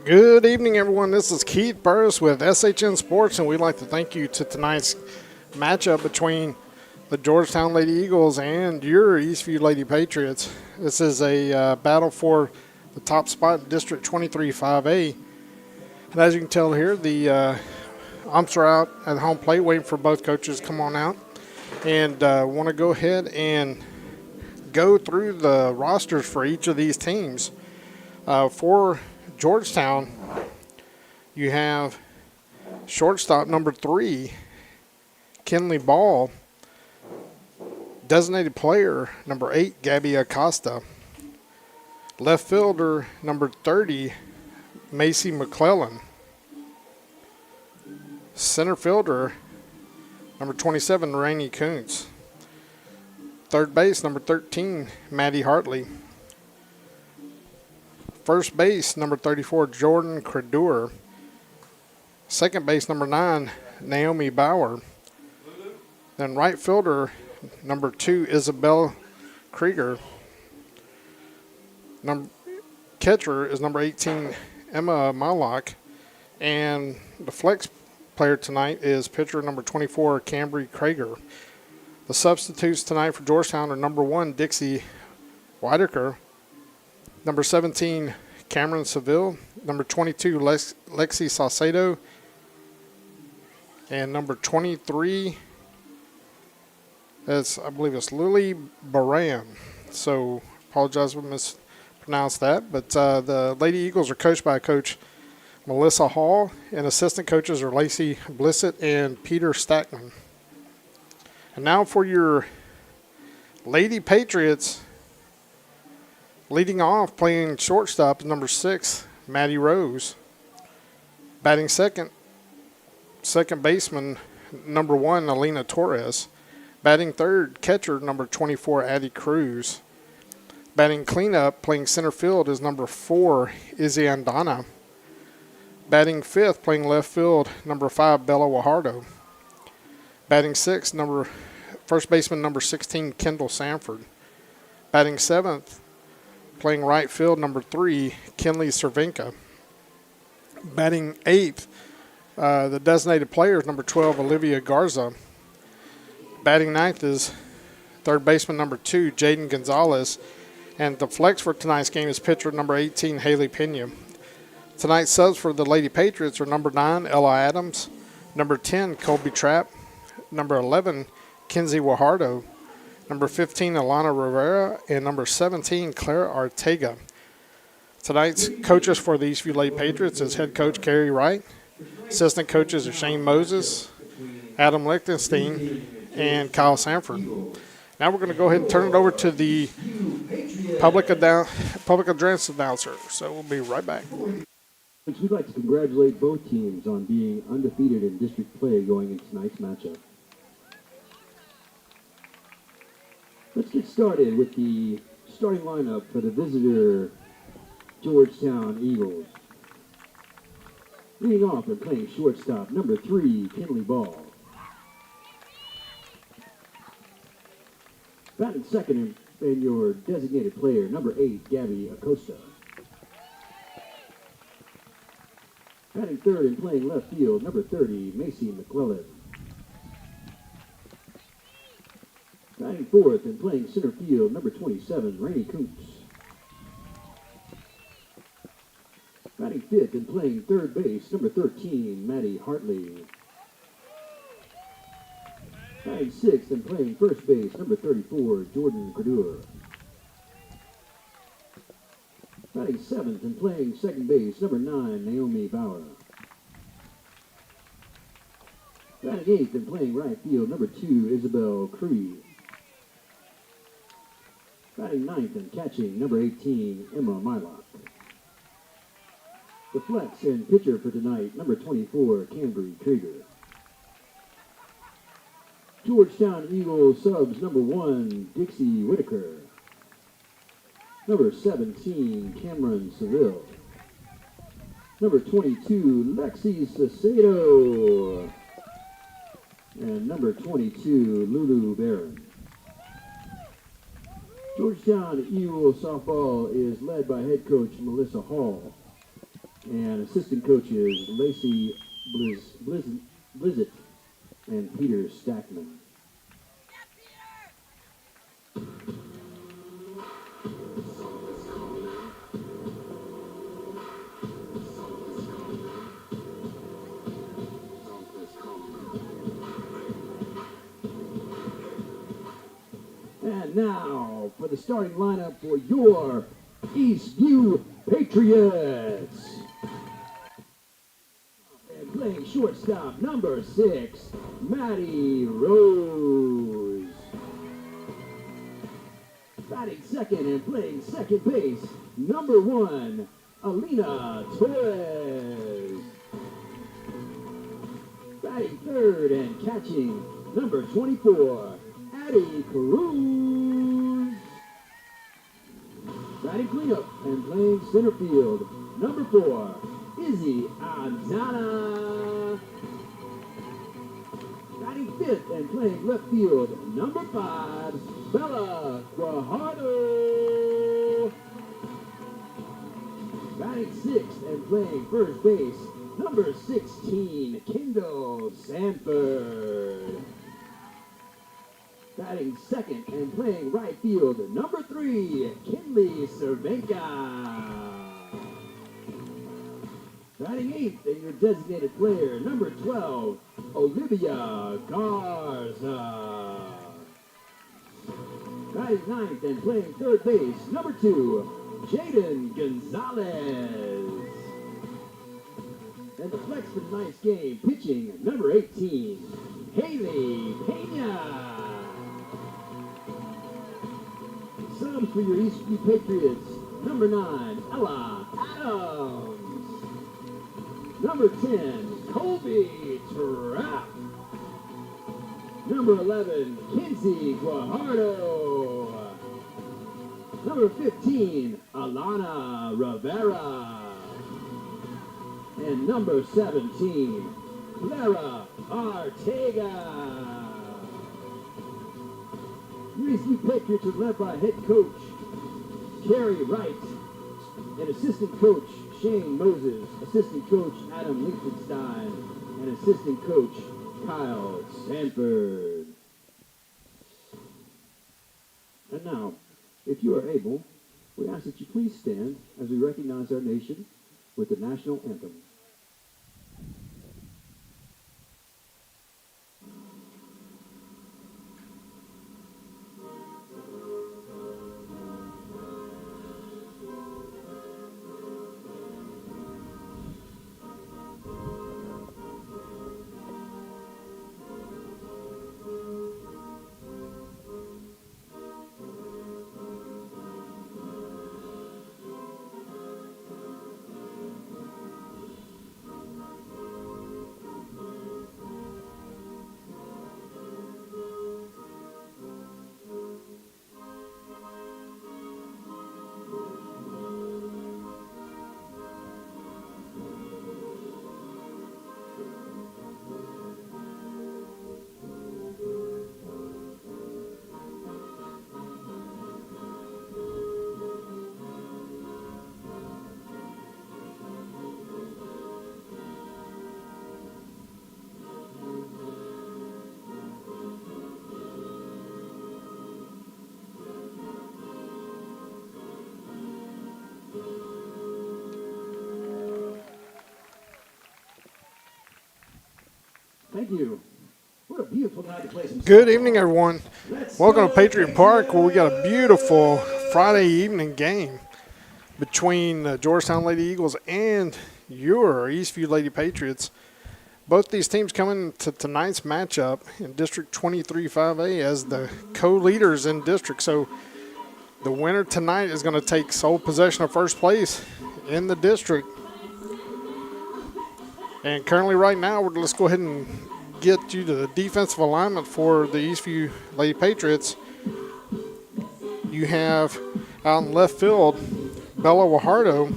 Good evening, everyone. This is Keith Burris with SHN Sports, and we'd like to thank you to tonight's matchup between the Georgetown Lady Eagles and your Eastview Lady Patriots. This is a battle for the top spot in District 23 5A. And as you can tell here, the umps are out at home plate waiting for both coaches to come on out. And want to go ahead and go through the rosters for each of these teams. For Georgetown, you have shortstop number 3, Kinley Ball. Designated player number 8, Gabby Acosta. Left fielder number 30, Macy McClellan. Center fielder number 27, Rainey Kuntz. Third base number 13, Maddie Hartley. First base, number 34, Jordan Credur. Second base, number 9, Naomi Bauer. Then right fielder, number 2, Isabel Krieger. Catcher is number 18, Emma Malak. And the flex player tonight is pitcher number 24, Cambry Krager. The substitutes tonight for Georgetown are number 1, Dixie Whitaker. Number 17, Cameron Seville. Number 22, Lexi Saucedo. And number 23, I believe it's Lily Baran. So, apologize if I mispronounced that. But the Lady Eagles are coached by Coach Melissa Hall, and assistant coaches are Lacey Blissett and Peter Stackman. And now for your Lady Patriots. Leading off, playing shortstop, number 6, Maddie Rose. Batting second baseman, number 1, Alina Torres. Batting third, catcher, number 24, Addie Cruz. Batting cleanup, playing center field, is number 4, Izzy Andana. Batting fifth, playing left field, number 5, Bella Wajardo. Batting sixth, first baseman, number 16, Kendall Sanford. Batting seventh, playing right field, number 3, Kinley Cervenka. Batting eighth, the designated player is number 12, Olivia Garza. Batting ninth is third baseman, number 2, Jaden Gonzalez. And the flex for tonight's game is pitcher number 18, Haley Pena. Tonight's subs for the Lady Patriots are number 9, Ella Adams. Number 10, Colby Trapp. Number 11, Kenzie Wajardo. Number 15, Alana Rivera, and number 17, Clara Artega. Tonight's coaches for the Eastview Lady Patriots is head coach Carrie Wright. Assistant coaches are Shane Moses, Adam Lichtenstein, and Kyle Sanford. Now we're going to go ahead and turn it over to the public address announcer. So we'll be right back. We'd like to congratulate both teams on being undefeated in district play going into tonight's matchup. Let's get started with the starting lineup for the visitor Georgetown Eagles. Leading off and playing shortstop, number 3, Kinley Ball. Batting second and your designated player, number 8, Gabby Acosta. Batting third and playing left field, number 30, Macy McClellan. Batting fourth and playing center field, number 27, Rainey Kuntz. Batting fifth and playing third base, number 13, Maddie Hartley. Batting sixth and playing first base, number 34, Jordan Credur. Batting seventh and playing second base, number 9, Naomi Bauer. Batting eighth and playing right field, number 2, Isabel Cree. Batting ninth and catching, number 18, Emma Mylock. The flex and pitcher for tonight, number 24, Cambry Krieger. Georgetown Eagles subs, number 1, Dixie Whitaker. Number 17, Cameron Seville. Number 22, Lexi Saucedo. And number 22, Lulu Barron. Georgetown Eagles softball is led by head coach Melissa Hall. And assistant coaches Lacey Blizzett and Peter Stackman. And now for the starting lineup for your Eastview Patriots. And playing shortstop, number 6, Maddie Rose. Batting second and playing second base, number 1, Alina Torres. Batting third and catching, number 24, Addie Cruz. Batting cleanup and playing center field, number 4, Izzy Andana. Batting fifth and playing left field, number 5, Bella Guajardo. Batting sixth and playing first base, number 16, Kendall Sanford. Batting second and playing right field, number 3, Kinley Cervenka. Batting eighth and your designated player, number 12, Olivia Garza. Batting ninth and playing third base, number 2, Jaden Gonzalez. And the flex for tonight's game, pitching, number 18, Haley Pena. Subs for your Eastview Patriots, number 9, Ella Adams. Number 10, Colby Trapp. Number 11, Kinsey Guajardo. Number 15, Alana Rivera. And number 17, Clara Ortega. Your Eastview Patriots are led by head coach Carrie Wright and assistant coach Shane Moses, assistant coach Adam Lichtenstein, and assistant coach Kyle Sanford. And now, if you are able, we ask that you please stand as we recognize our nation with the national anthem. Thank you. What a beautiful night to play some Good softball. evening, everyone. Let's Welcome go, to Patriot Park, where we got a beautiful Friday evening game between the Georgetown Lady Eagles and your Eastview Lady Patriots. Both these teams coming to tonight's matchup in District 23 5A as the co-leaders in district. So the winner tonight is going to take sole possession of first place in the district. And currently right now, let's go ahead and get you to the defensive alignment for the Eastview Lady Patriots. You have out in left field, Bella Guajardo.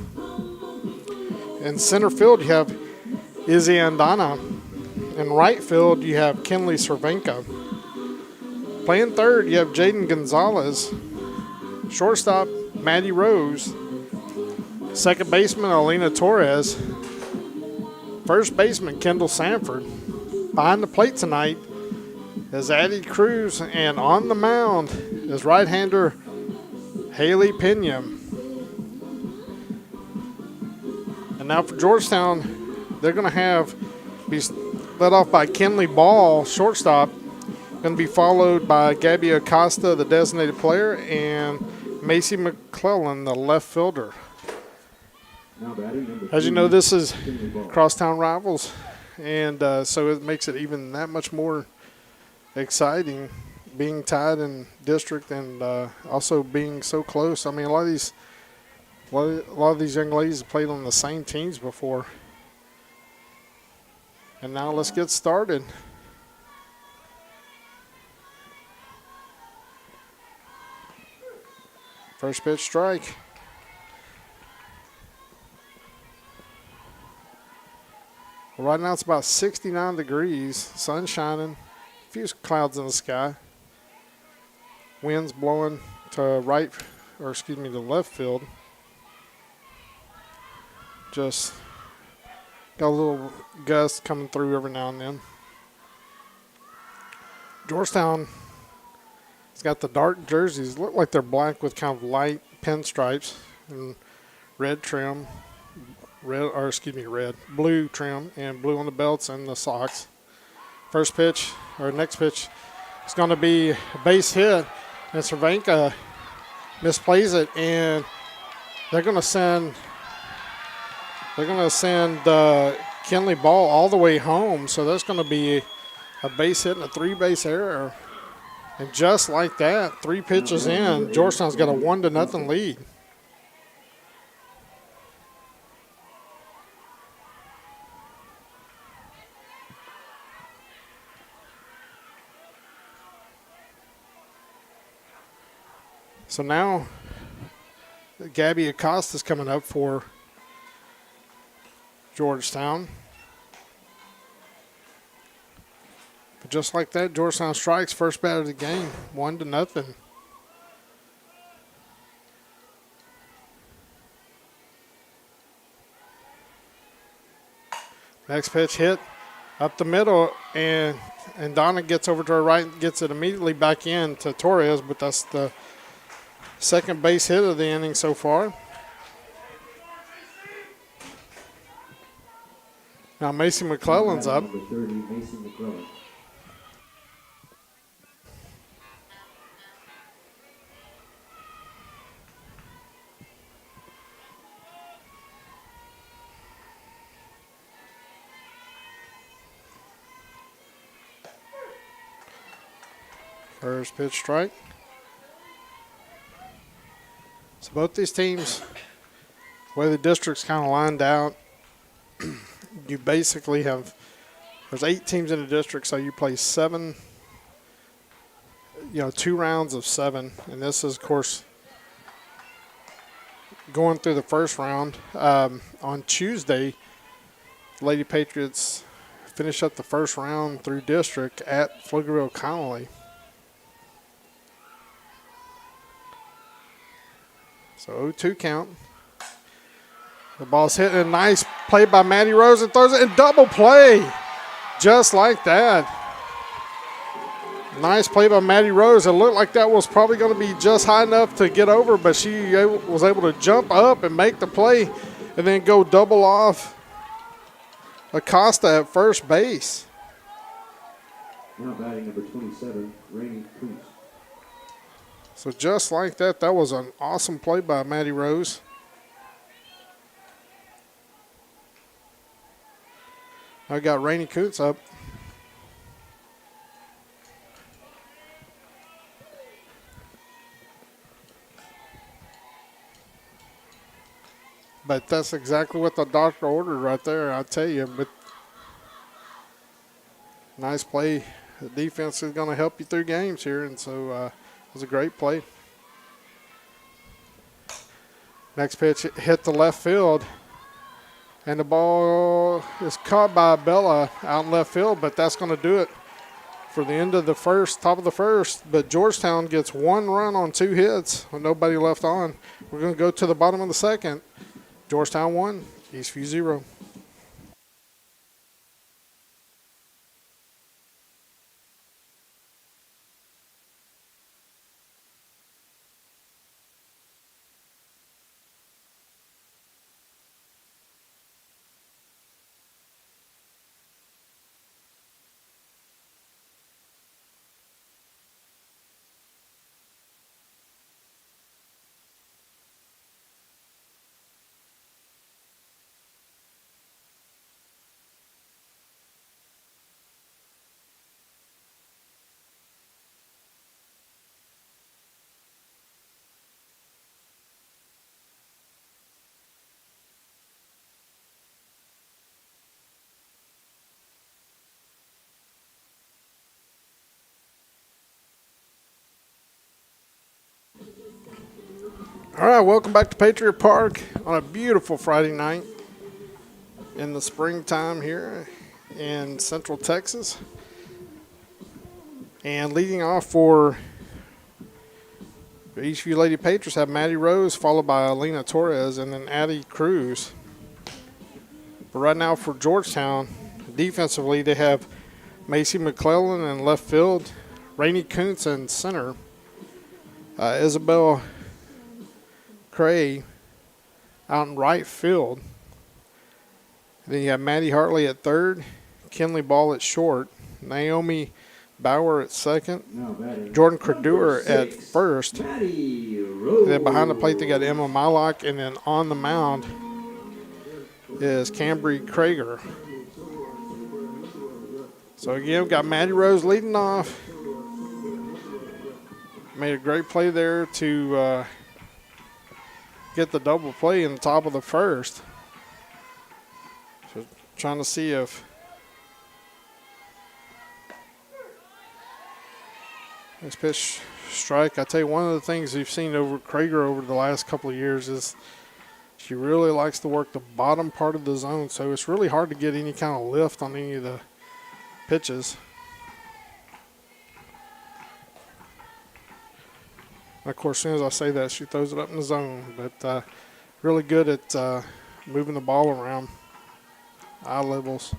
In center field, you have Izzy Andana. In right field, you have Kinley Cervenka. Playing third, you have Jaden Gonzalez. Shortstop, Maddie Rose. Second baseman, Alina Torres. First baseman, Kendall Sanford. Behind the plate tonight is Addie Cruz, and on the mound is right-hander Haley Pena. And now for Georgetown, they're going to be led off by Kenley Ball, shortstop. Going to be followed by Gabby Acosta, the designated player, and Macy McClellan, the left fielder. As you know, this is crosstown rivals, and so it makes it even that much more exciting being tied in district and also being so close. I mean, a lot of these young ladies have played on the same teams before. And now let's get started. First pitch strike. Well, right now it's about 69 degrees, sun shining, a few clouds in the sky. Winds blowing to to left field. Just got a little gust coming through every now and then. Georgetown has got the dark jerseys. Look like they're black with kind of light pinstripes and red trim. Blue trim and blue on the belts and the socks. Next pitch is going to be a base hit, and Cervenka misplays it, and they're going to send Kenley Ball all the way home. So there's going to be a base hit and a 3-base error, and just like that, 3 pitches in, Georgetown's got a 1-0 lead. So now Gabby Acosta's coming up for Georgetown. But just like that, Georgetown strikes first bat of the game, 1-0. Next pitch hit up the middle, and Donna gets over to her right and gets it immediately back in to Torres, but that's the second base hit of the inning so far. Now Macy McClellan's up. First pitch strike. So both these teams, the way the district's kind of lined out, you basically have, there's 8 teams in the district, so you play 7, 2 rounds of 7. And this is, of course, going through the first round. On Tuesday, Lady Patriots finish up the first round through district at Pflugerville-Connolly. So 0-2 count. The ball's hit, and a nice play by Maddie Rose, and throws it in double play. Just like that. Nice play by Maddie Rose. It looked like that was probably going to be just high enough to get over, but she was able to jump up and make the play and then go double off Acosta at first base. Now batting number 27, Rainey Cruz. So just like that, that was an awesome play by Maddie Rose. I got Rainey Coots up. But that's exactly what the doctor ordered right there, I tell you. But nice play. The defense is going to help you through games here, and so it was a great play. Next pitch hit the left field, and the ball is caught by Bella out in left field, but that's going to do it for the end of the first, top of the first. But Georgetown gets 1 run on 2 hits with nobody left on. We're going to go to the bottom of the second. Georgetown 1, Eastview 0. All right, welcome back to Patriot Park on a beautiful Friday night in the springtime here in Central Texas. And leading off for the Eastview Lady Patriots have Maddie Rose, followed by Alina Torres, and then Addie Cruz. But right now for Georgetown, defensively, they have Macy McClellan in left field, Rainey Kuntz in center, Isabel Cray out in right field. Then you have Maddie Hartley at third, Kinley Ball at short, Naomi Bauer at second, Jordan Credour at first. And then behind the plate they got Emma Mylock, and then on the mound is Cambry Krager. So again, we've got Maddie Rose leading off. Made a great play there to get the double play in the top of the first. So trying to see if this pitch strike. I tell you, one of the things you've seen over Krager over the last couple of years is she really likes to work the bottom part of the zone. So it's really hard to get any kind of lift on any of the pitches. And of course, as soon as I say that, she throws it up in the zone. But really good at moving the ball around eye levels.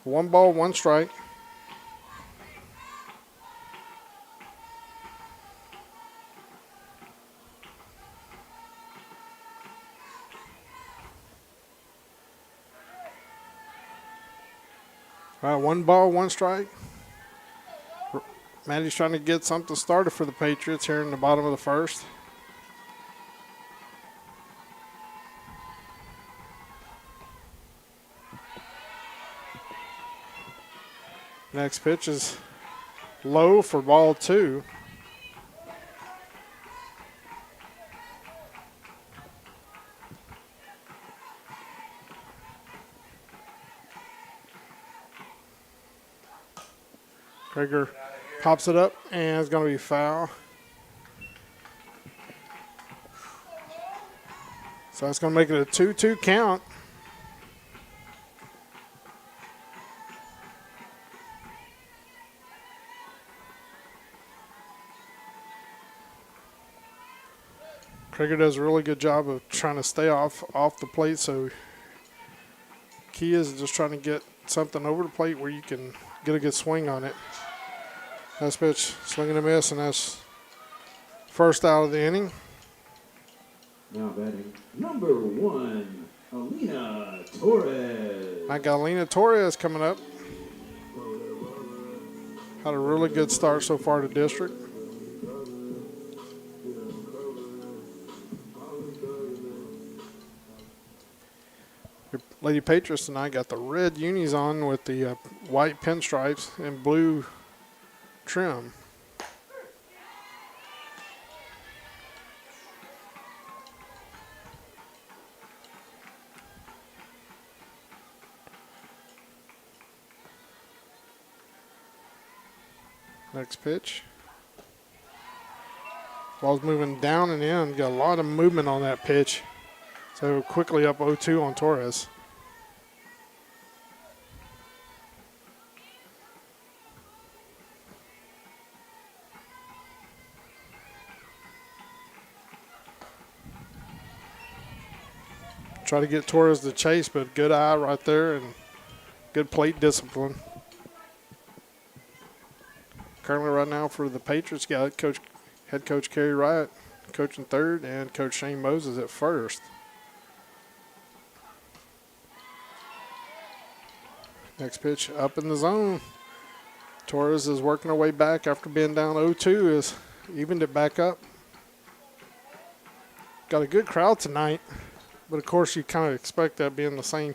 1 ball, 1 strike. All right, 1 ball, 1 strike. Maddie's trying to get something started for the Patriots here in the bottom of the first. Next pitch is low for ball 2. Krager pops it up, and it's going to be foul. So that's going to make it a 2-2 count. Krager does a really good job of trying to stay off the plate, so key is just trying to get something over the plate where you can get a good swing on it. Nice pitch, swing and a miss, and that's first out of the inning. Now batting number 1, Alina Torres. I got Alina Torres coming up. Had a really good start so far to district. Your Lady Patriots tonight got the red unis on with the white pinstripes and blue trim. Next pitch. Ball's moving down and in. Got a lot of movement on that pitch. So quickly up 0-2 on Torres. Try to get Torres to chase, but good eye right there and good plate discipline. Currently right now for the Patriots, got head coach Kerry Wright coaching third and Coach Shane Moses at first. Next pitch up in the zone. Torres is working her way back after being down 0-2, is evened it back up. Got a good crowd tonight, but of course you kind of expect that being the same,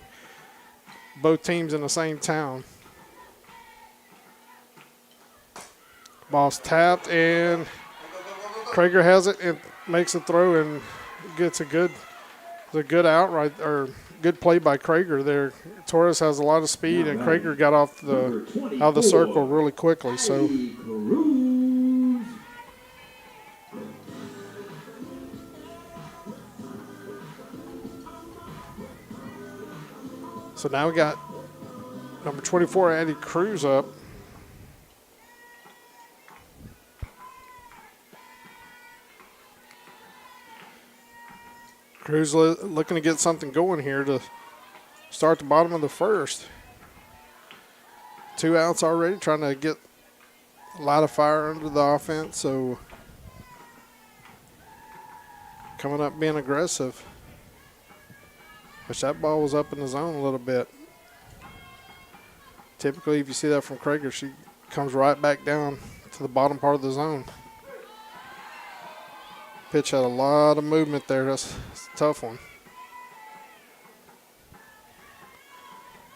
both teams in the same town. Ball's tapped and Krager has it and makes a throw and gets a good out right, or good play by Krager there. Torres has a lot of speed and Krager got off out of the circle really quickly. So now we got number 24 Addie Cruz up. Cruz looking to get something going here to start the bottom of the first. 2 outs already, trying to get a lot of fire under the offense. So coming up being aggressive. Wish that ball was up in the zone a little bit. Typically, if you see that from Krager, she comes right back down to the bottom part of the zone. Pitch had a lot of movement there. That's a tough one.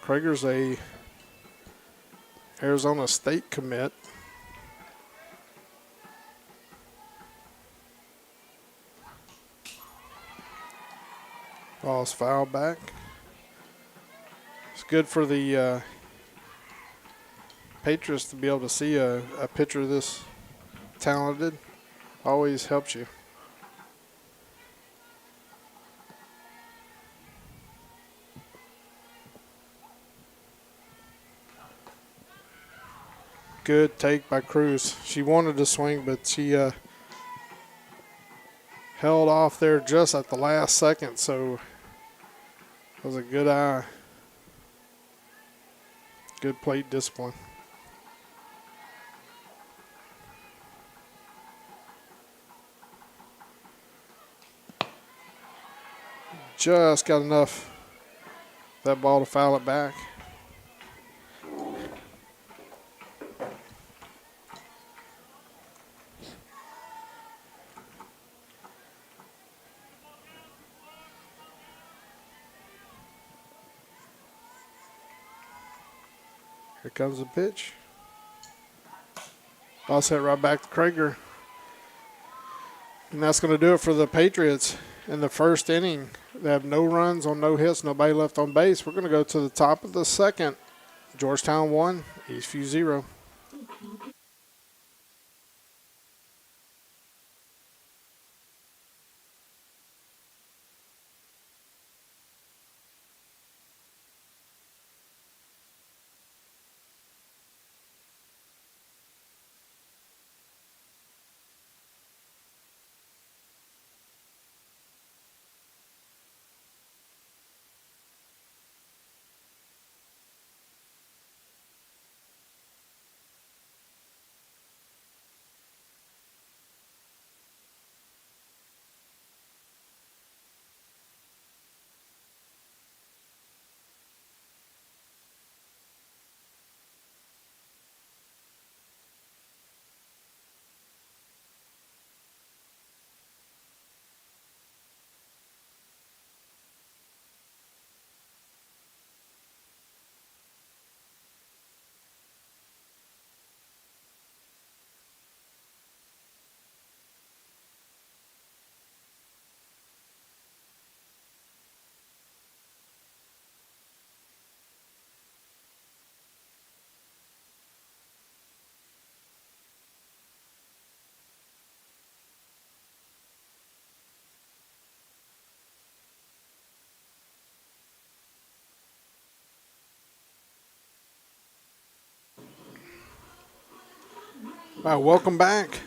Krager's a Arizona State commit. Ball's fouled back. It's good for the Patriots to be able to see a pitcher this talented. Always helps you. Good take by Cruz. She wanted to swing, but she held off there just at the last second, so it was a good eye. Good plate discipline. Just got enough of that ball to foul it back. Here comes the pitch. Ball set right back to Krager. And that's going to do it for the Patriots in the first inning. They have no runs on no hits, nobody left on base. We're going to go to the top of the second. Georgetown 1, Eastview 0. Welcome back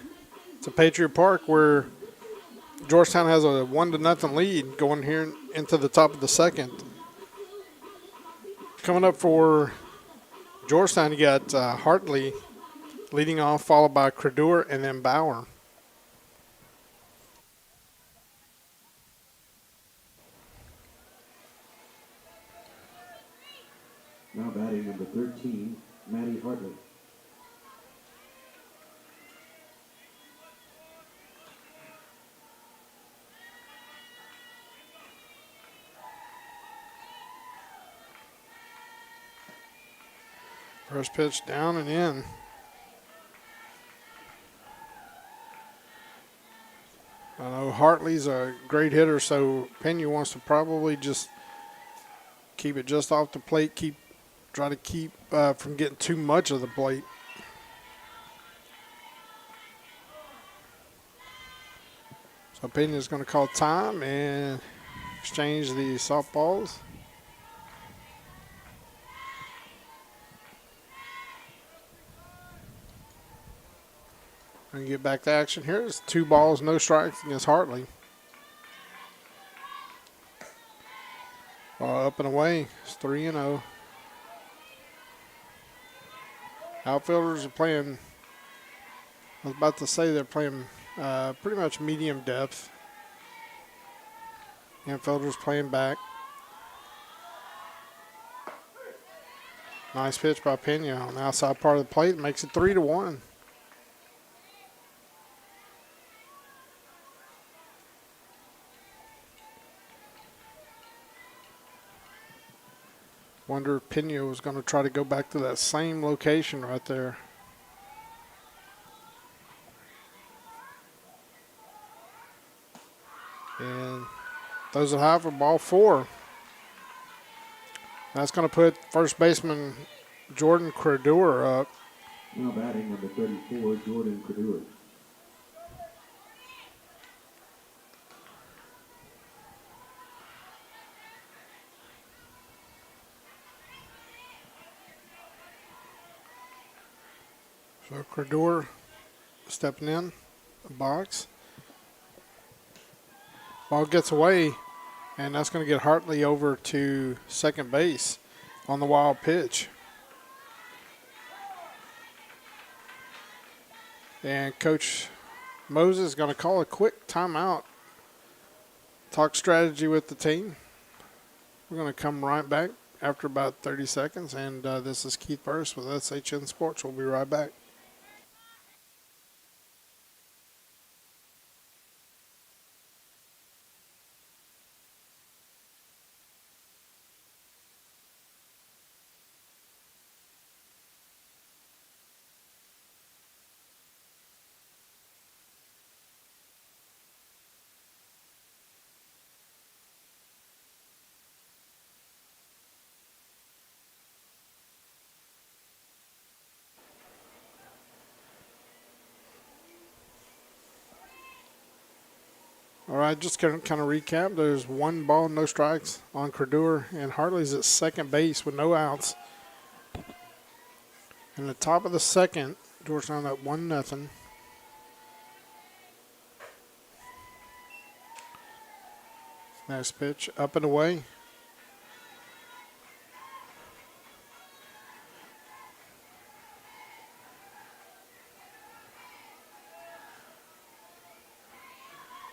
to Patriot Park, where Georgetown has a 1-0 lead going here into the top of the second. Coming up for Georgetown, you got Hartley leading off, followed by Credeur and then Bauer. Now batting number 13, Maddie Hartley. First pitch down and in. I know Hartley's a great hitter, so Pena wants to probably just keep it just off the plate, try to keep from getting too much of the plate. So Pena's going to call time and exchange the softballs. And get back to action here. It's 2 balls, no strikes against Hartley. Ball up and away. It's 3-0. Outfielders are playing, I was about to say they're playing pretty much medium depth. Infielders playing back. Nice pitch by Pena on the outside part of the plate. Makes it 3-1. Wonder if Pena was going to try to go back to that same location right there. And throws it high for ball 4. That's going to put first baseman Jordan Credeur up. Now batting number 34, Jordan Credeur. So Credeur stepping in the box. Ball gets away, and that's going to get Hartley over to second base on the wild pitch. And Coach Moses is going to call a quick timeout, talk strategy with the team. We're going to come right back after about 30 seconds, and this is Keith Burris with SHN Sports. We'll be right back. All right, just kind of recap. There's 1 ball, no strikes on Credeur, and Hartley's at second base with no outs. In the top of the second, Georgetown up 1-0. Nice pitch, up and away.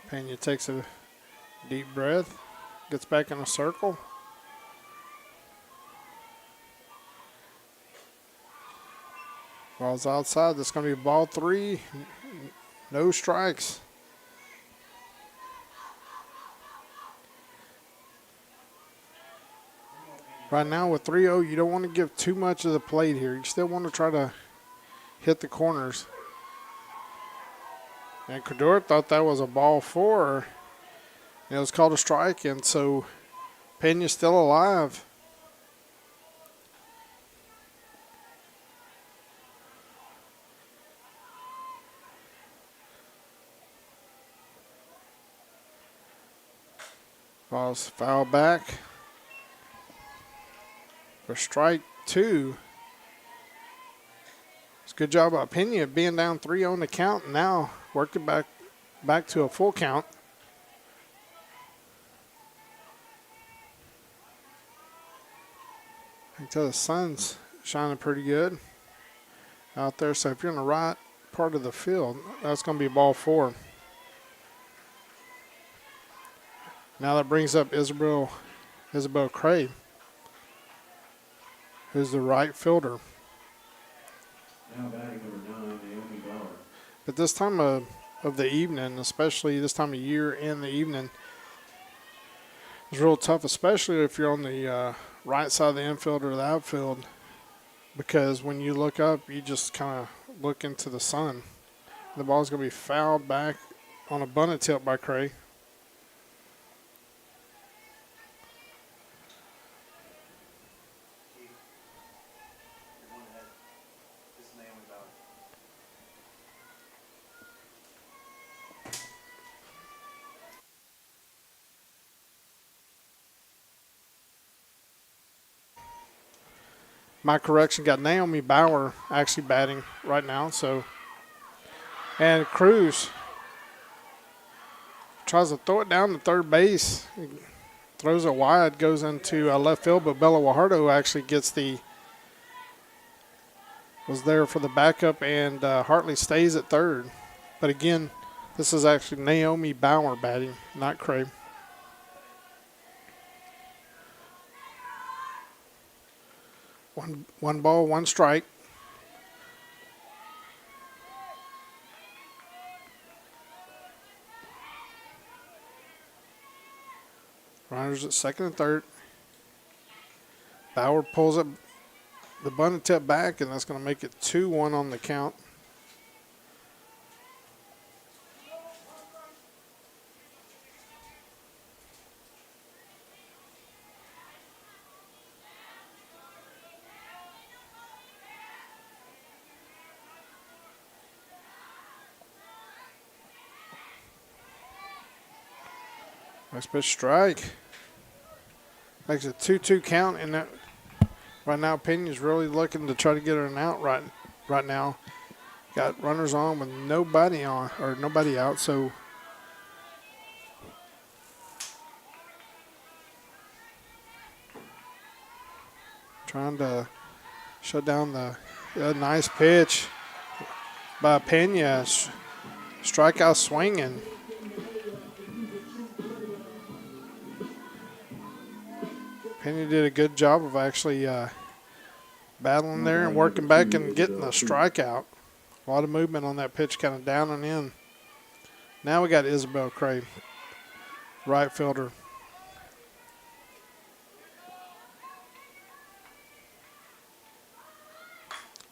Pena takes a deep breath, gets back in a circle. Ball's outside. That's going to be ball 3. No strikes. Right now with 3-0, you don't want to give too much of the plate here. You still want to try to hit the corners. And Credeur thought that was a ball 4. And it was called a strike, and so Pena's still alive. Ball's foul back for strike 2. It's a good job by Pena being down 3-0 in the count, and now worked it back to a full count. tell the sun's shining pretty good out there. So if you're in the right part of the field, that's going to be ball 4. Now that brings up Isabel Cray, who's the right fielder. Now batting number 9, Naomi Bauer. But this time of the evening, especially this time of year in the evening, is real tough, especially if you're on the right side of the infield or the outfield, because when you look up, you just kind of look into the sun. The ball's going to be fouled back on a bunted tilt by Cray. My correction, got Naomi Bauer actually batting right now. So, and Cruz tries to throw it down to third base. He throws it wide, goes into left field, but Bella Guajardo actually was there for the backup, and Hartley stays at third. But again, this is actually Naomi Bauer batting, not Cray. One ball, one strike. Runners at second and third. Bauer pulls up the bunted tip back, and that's going to make it 2-1 on the count. Nice pitch strike. Makes a 2-2 count, and that right now Pena's really looking to try to get her an out right now. Got runners on with nobody out, so trying to shut down the nice pitch by Pena. Strikeout swinging. Pena did a good job of actually battling there and working back and getting the strikeout. A lot of movement on that pitch, kind of down and in. Now we got Isabel Cray, right fielder.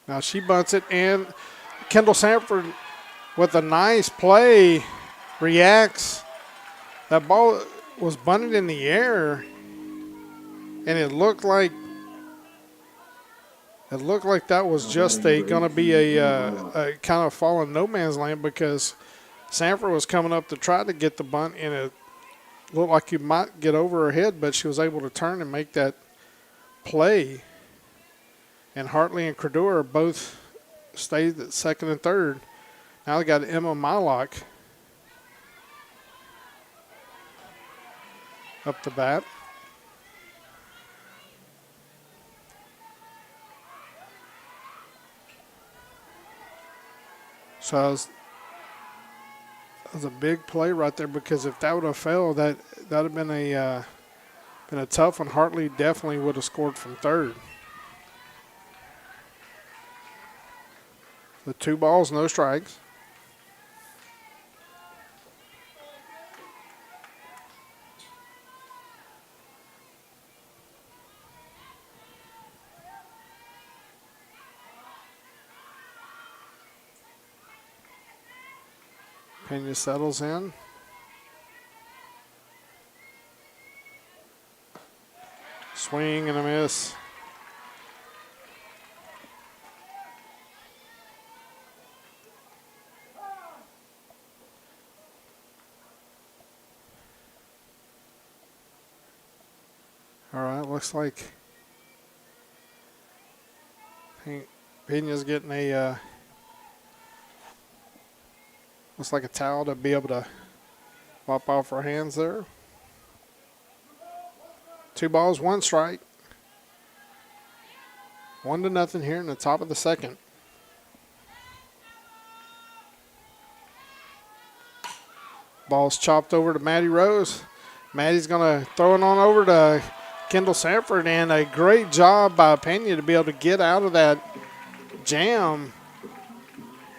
Now she bunts it, and Kendall Sanford with a nice play reacts. That ball was bunted in the air, and it looked like that was just going to be a kind of falling no man's land, because Sanford was coming up to try to get the bunt, and it looked like you might get over her head, but she was able to turn and make that play. And Hartley and Credeur both stayed at second and third. Now they got Emma Mylock up the bat. So that was a big play right there, because if that would have failed, that would have been a tough one. Hartley definitely would have scored from third. The 2 balls, no strikes. Pena settles in. Swing and a miss. All right, looks like Pena's getting looks like a towel to be able to wipe off her hands there. 2 balls, 1 strike. 1-0 here in the top of the second. Ball's chopped over to Maddie Rose. Maddie's going to throw it on over to Kendall Sanford, and a great job by Pena to be able to get out of that jam.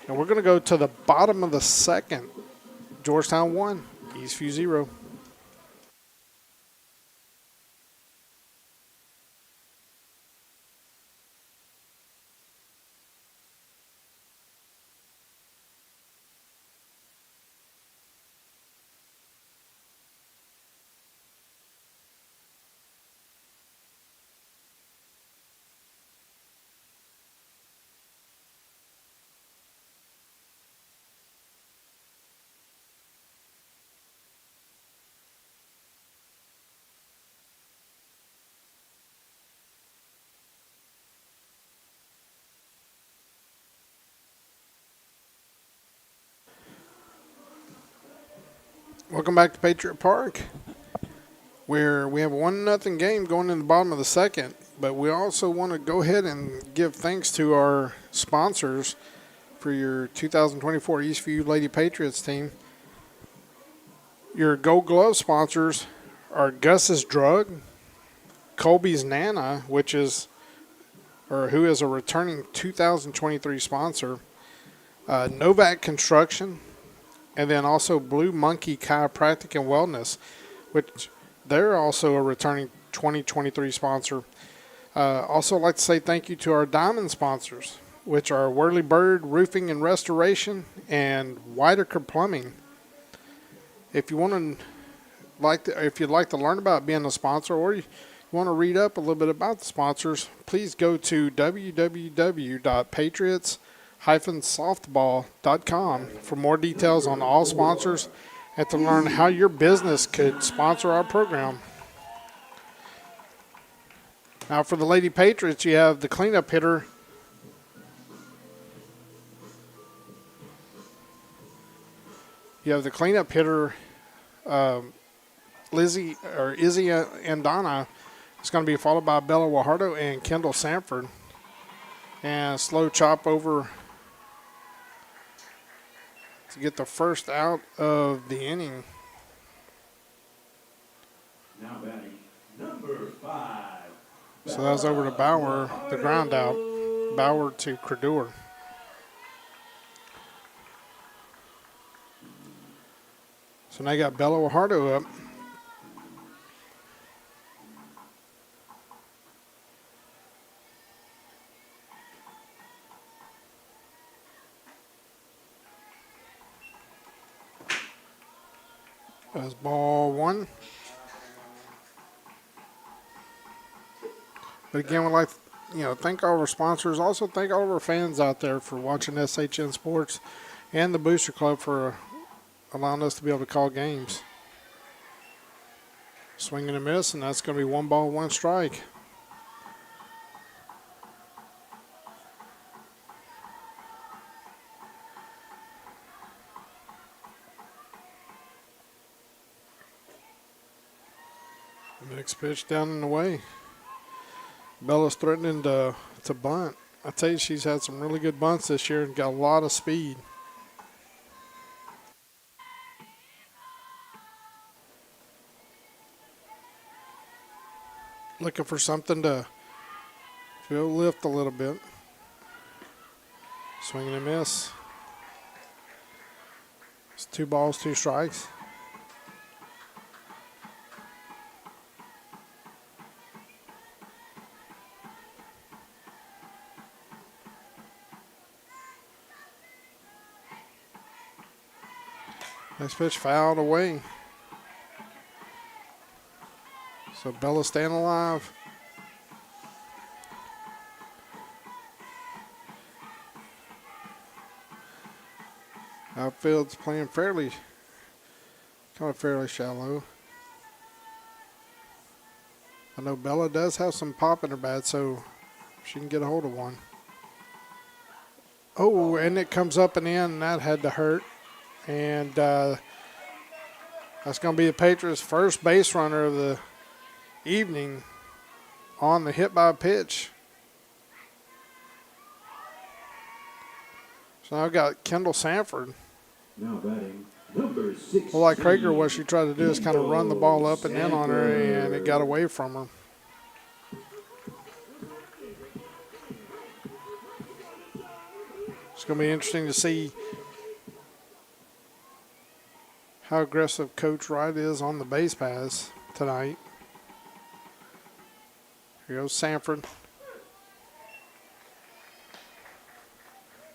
And we're going to go to the bottom of the second. Georgetown 1, Eastview 0. Welcome back to Patriot Park, where we have a 1-0 game going in the bottom of the second. But we also want to go ahead and give thanks to our sponsors for your 2024 Eastview Lady Patriots team. Your Gold Glove sponsors are Gus's Drug, Colby's Nana, who is a returning 2023 sponsor, Novak Construction, and then also Blue Monkey Chiropractic and Wellness, which they're also a returning 2023 sponsor. Also like to say thank you to our diamond sponsors, which are Whirly Bird Roofing and Restoration and Whitaker Plumbing. If you want to, if you'd like to learn about being a sponsor, or you want to read up a little bit about the sponsors, please go to www.patriots-softball.com for more details on all sponsors and to learn how your business could sponsor our program. Now for the Lady Patriots, you have the cleanup hitter, Izzy Andana. It's going to be followed by Bella Guajardo and Kendall Sanford. And slow chop over to get the first out of the inning. Now batting number 5. So that was over to Bauer, the ground out. Bauer to Credeur. So now you got Bella Guajardo up. That's ball 1. But again, we'd like to, thank all of our sponsors. Also thank all of our fans out there for watching SHN Sports and the Booster Club for allowing us to be able to call games. Swing and a miss, and that's going to be 1 ball, 1 strike. Next pitch down and away. Bella's threatening to bunt. I tell you, she's had some really good bunts this year and got a lot of speed. Looking for something to feel lift a little bit. Swing and a miss. It's 2 balls, 2 strikes. Next pitch fouled away. So Bella's staying alive. Outfield's playing fairly shallow. I know Bella does have some pop in her bat, so she can get a hold of one. Oh, and it comes up and in, and that had to hurt. And that's going to be the Patriots' first base runner of the evening on the hit by pitch. So now I've got Kendall Sanford. Now batting number 6. Well, like Krager, what she tried to do is kind of run the ball up and in on her, and it got away from her. It's going to be interesting to see how aggressive Coach Wright is on the base paths tonight. Here goes Sanford.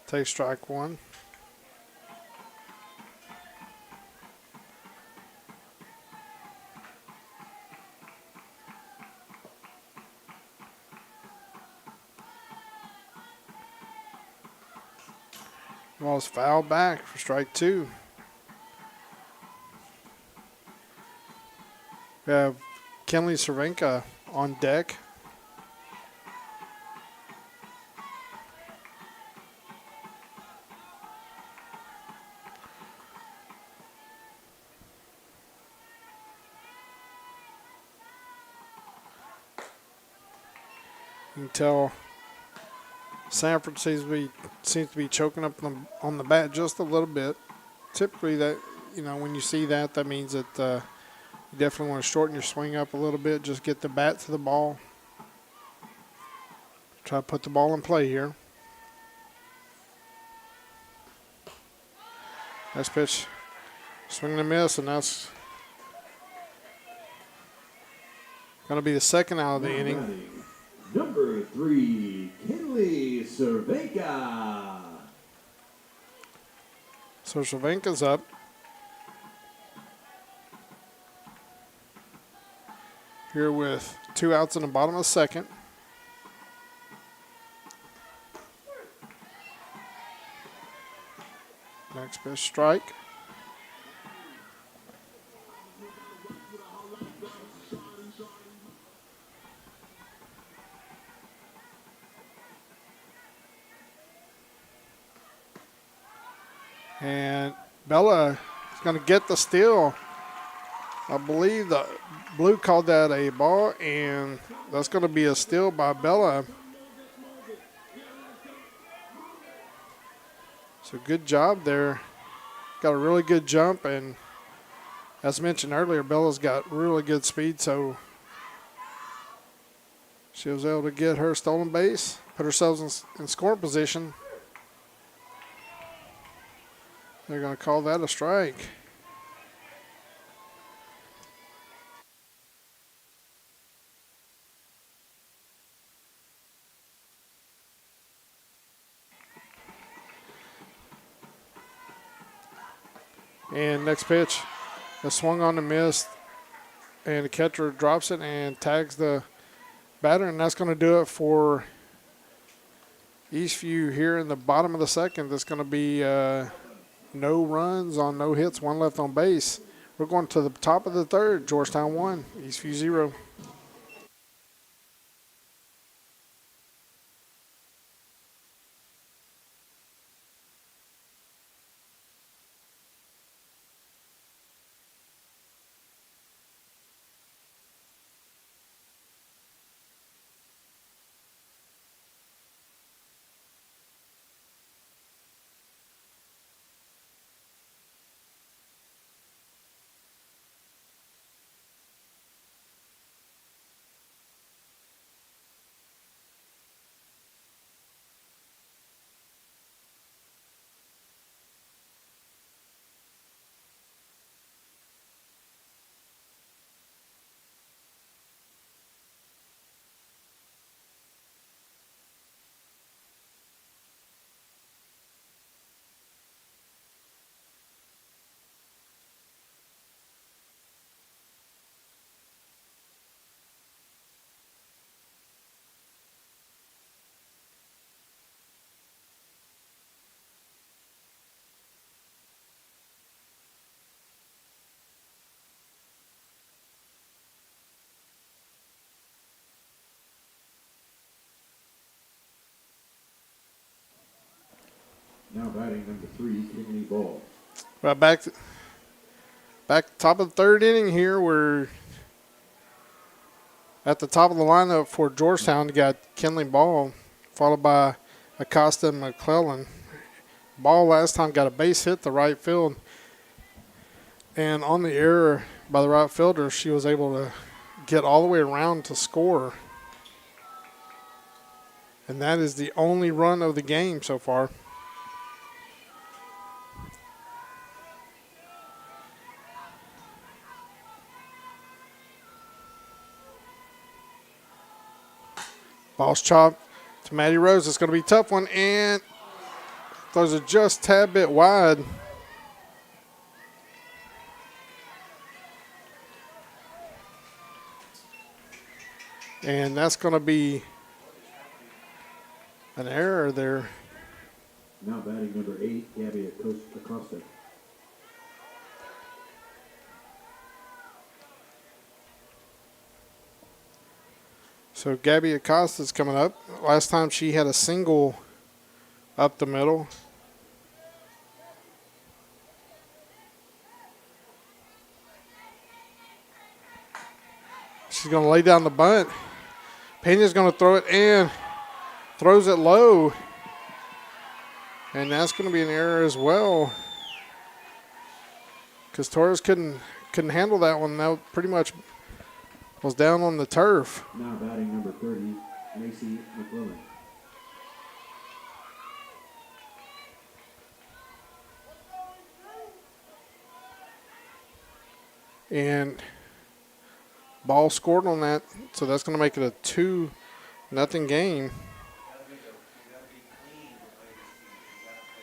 Takes strike one. Ball's fouled back for strike two. We have Kenley Cervenka on deck. You can tell Sanford seems to be choking up on the bat just a little bit. Typically, that when you see that, that means that you definitely want to shorten your swing up a little bit. Just get the bat to the ball. Try to put the ball in play here. Nice pitch, swing and a miss, and that's going to be the second out of the inning. Number 3, Kenley Cervenka. So Cervenka's up. Here with 2 outs in the bottom of the second. Next pitch, strike. And Bella is going to get the steal. I believe the blue called that a ball, and that's going to be a steal by Bella. So good job there. Got a really good jump, and as mentioned earlier, Bella's got really good speed, so she was able to get her stolen base, put herself in scoring position. They're going to call that a strike. And next pitch, a swung on the miss, and the catcher drops it and tags the batter, and that's going to do it for Eastview here in the bottom of the second. That's going to be no runs on no hits, 1 left on base. We're going to the top of the third. Georgetown 1, Eastview 0. Now batting number 3, Kenley Ball. Well, back top of the third inning here. We're at the top of the lineup for Georgetown. You got Kenley Ball, followed by Acosta and McClellan. Ball last time got a base hit to right field. And on the error by the right fielder, she was able to get all the way around to score. And that is the only run of the game so far. Ball's chopped to Maddie Rose. It's going to be a tough one, and throws it just a tad bit wide. And that's going to be an error there. Now batting number 8, Gabby Acosta. So Gabby Acosta's coming up. Last time she had a single up the middle. She's going to lay down the bunt. Pena's going to throw it and throws it low. And that's going to be an error as well, because Torres couldn't handle that one. That pretty much was down on the turf. Now batting number 30, Macy McClellan. And ball scored on that, so that's going to make it a 2-0 game.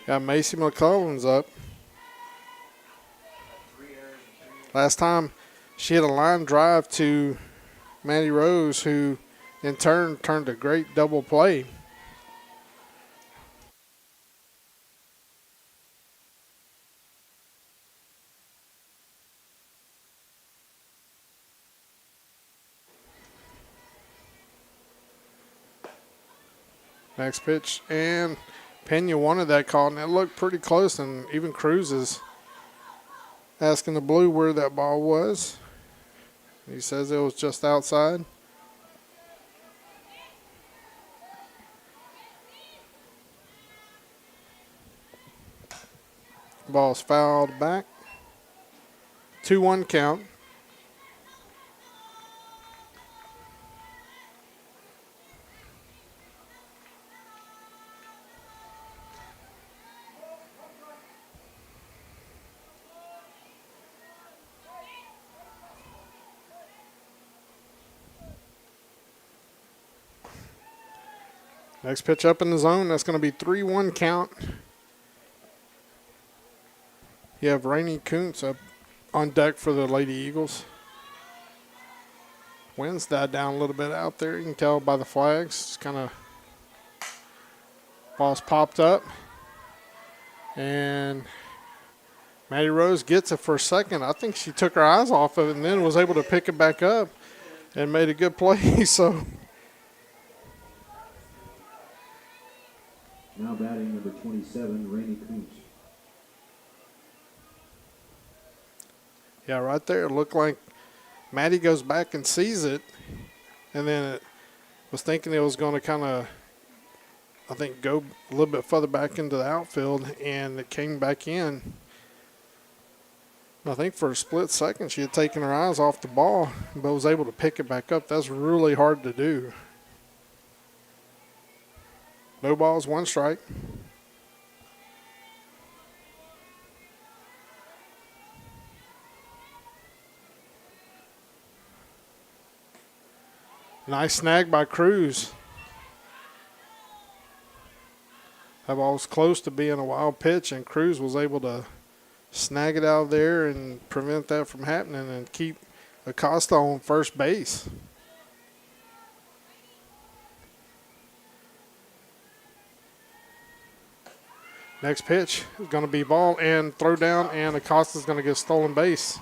Yeah, Macy McClellan's up. Last time she had a line drive to Maddie Rose, who in turn turned a great double play. Next pitch, and Pena wanted that call, and it looked pretty close, and even Cruz is asking the blue where that ball was. He says it was just outside. Ball's fouled back. 2-1 count. Next pitch up in the zone. That's going to be 3-1 count. You have Rainey Kuntz up on deck for the Lady Eagles. Winds died down a little bit out there. You can tell by the flags. It's kind of ball's popped up. And Maddie Rose gets it for a second. I think she took her eyes off of it and then was able to pick it back up and made a good play. So now batting number 27, Rainey Kuntz. yeah, right there, it looked like Maddie goes back and sees it, and then it was thinking it was going to kind of, I think, go a little bit further back into the outfield, and it came back in. I think for a split second she had taken her eyes off the ball, but was able to pick it back up. That's really hard to do. No balls, 1 strike. Nice snag by Cruz. That ball was close to being a wild pitch, and Cruz was able to snag it out of there and prevent that from happening and keep Acosta on first base. Next pitch is going to be ball and throw down, and Acosta's going to get stolen base.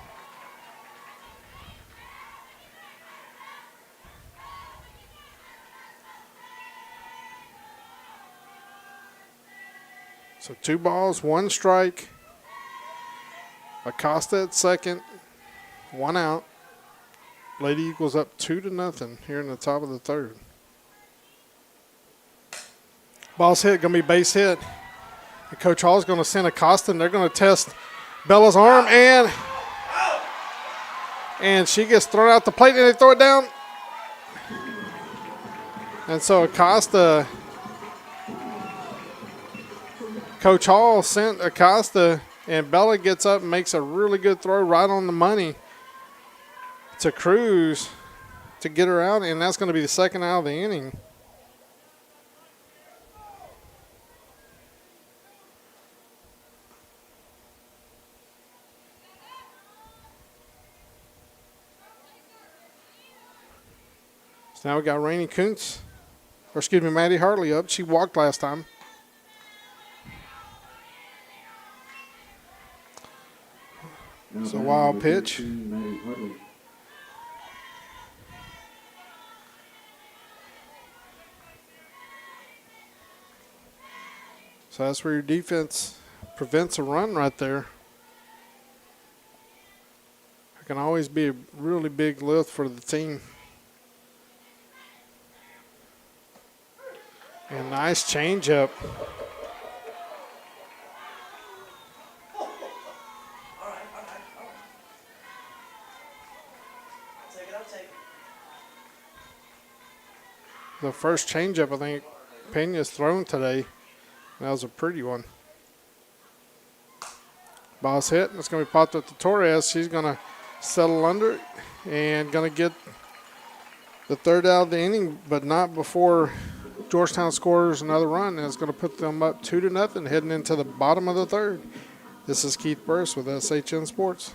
So 2 balls, 1 strike. Acosta at second, 1 out. Lady Eagles up 2-0 here in the top of the third. Ball's hit, going to be base hit. And Coach Hall's going to send Acosta, and they're going to test Bella's arm, and she gets thrown out the plate, and they throw it down. And so Acosta, Coach Hall sent Acosta, and Bella gets up and makes a really good throw right on the money to Cruz to get her out, and that's going to be the second out of the inning. So now we got Rainey Kuntz, or excuse me, Maddie Hartley up. She walked last time. It's a wild pitch. So that's where your defense prevents a run right there. It can always be a really big lift for the team. And nice changeup. The first changeup I think Pena's thrown today. That was a pretty one. Ball's hit. It's going to be popped up to Torres. She's going to settle under it and going to get the third out of the inning, but not before Georgetown scores another run, and it's going to put them up 2-0 heading into the bottom of the third. This is Keith Burris with SHN Sports.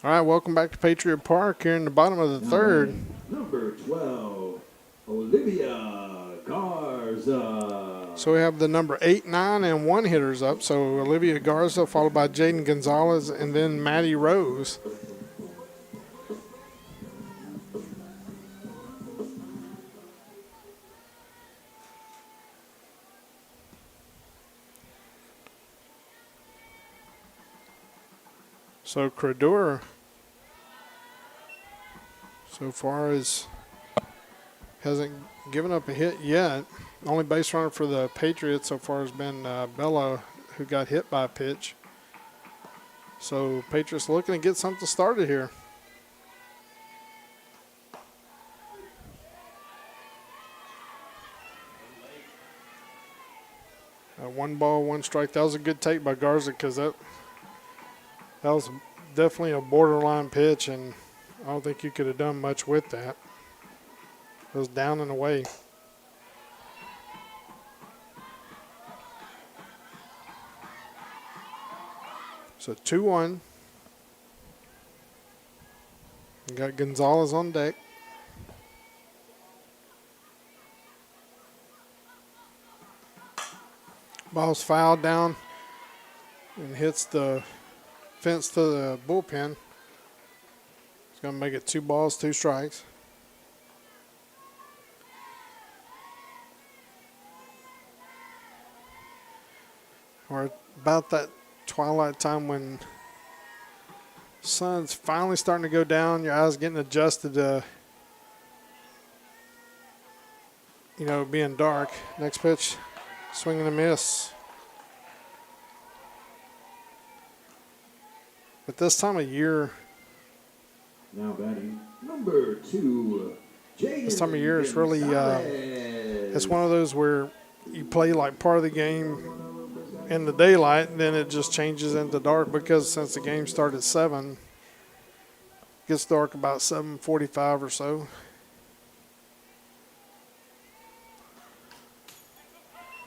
All right, welcome back to Patriot Park here in the bottom of the third. Number 12, Olivia Garza. So we have the number 8, 9, and 1 hitters up. So Olivia Garza, followed by Jaden Gonzalez, and then Maddie Rose. So Credeur, so far as hasn't given up a hit yet. Only base runner for the Patriots so far has been Bella, who got hit by a pitch. So Patriots looking to get something started here. One ball, one strike. That was a good take by Garza because that was definitely a borderline pitch, and I don't think you could have done much with that. It was down and away. So 2-1. You got Gonzalez on deck. Ball's fouled down and hits the fence to the bullpen. It's going to make it 2 balls, 2 strikes. We're about that twilight time when sun's finally starting to go down. Your eyes getting adjusted to being dark. Next pitch, swing and a miss. But this time of year, Now batting number 2, Jaden this time of year it's really it's one of those where you play like part of the game in the daylight, and then it just changes into dark because since the game started at 7, it gets dark about 7:45 or so.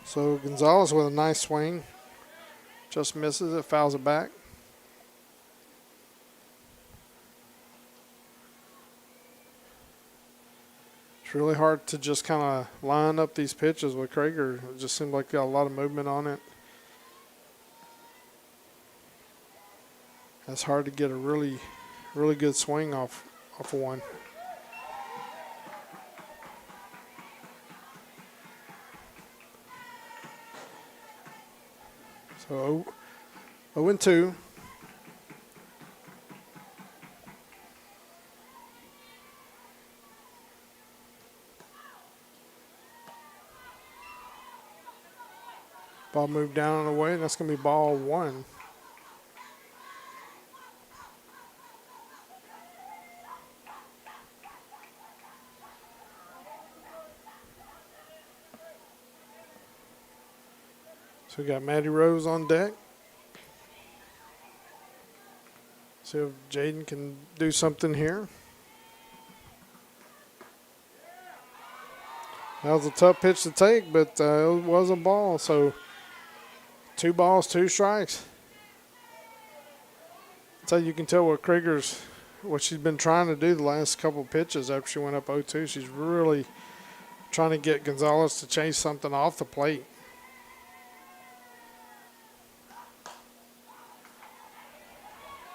So Gonzalez with a nice swing, just misses it, fouls it back. It's really hard to just kind of line up these pitches with Krager. It just seemed like got a lot of movement on it. It's hard to get a really good swing off of one. So 0-2. Ball moved down and away, and that's going to be ball 1. So we got Matty Rose on deck. See if Jaden can do something here. That was a tough pitch to take, but it was a ball. So 2 balls, 2 strikes. So you can tell what she's been trying to do the last couple of pitches after she went up 0-2. She's really trying to get Gonzalez to chase something off the plate.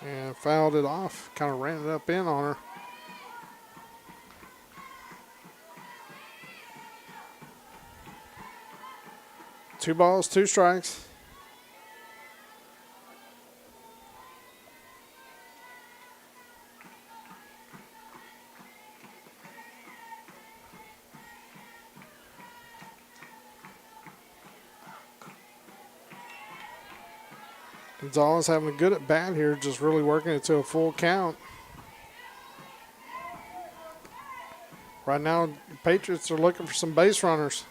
And fouled it off, kind of ran it up in on her. Two balls, 2 strikes. Gonzalez having a good at bat here, just really working it to a full count. Right now, the Patriots are looking for some base runners.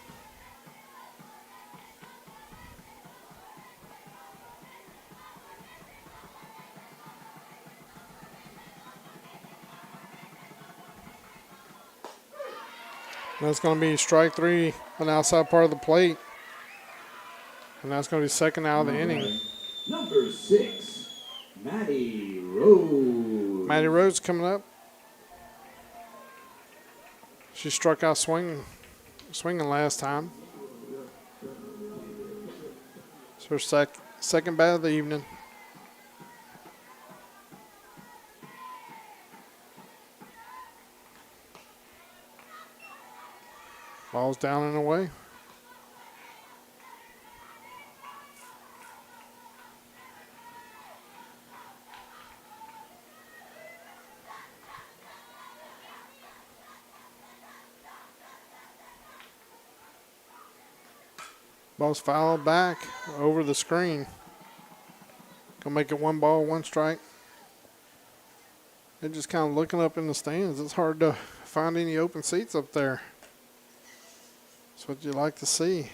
That's going to be strike 3 on the outside part of the plate. And that's going to be second out of the inning. Number 6, Matty Rose. Matty Rose coming up. She struck out swinging last time. It's her second bat of the evening. Ball's down and away. Ball's fouled back over the screen. Gonna make it 1 ball, 1 strike. They're just kind of looking up in the stands. It's hard to find any open seats up there. That's what you like to see.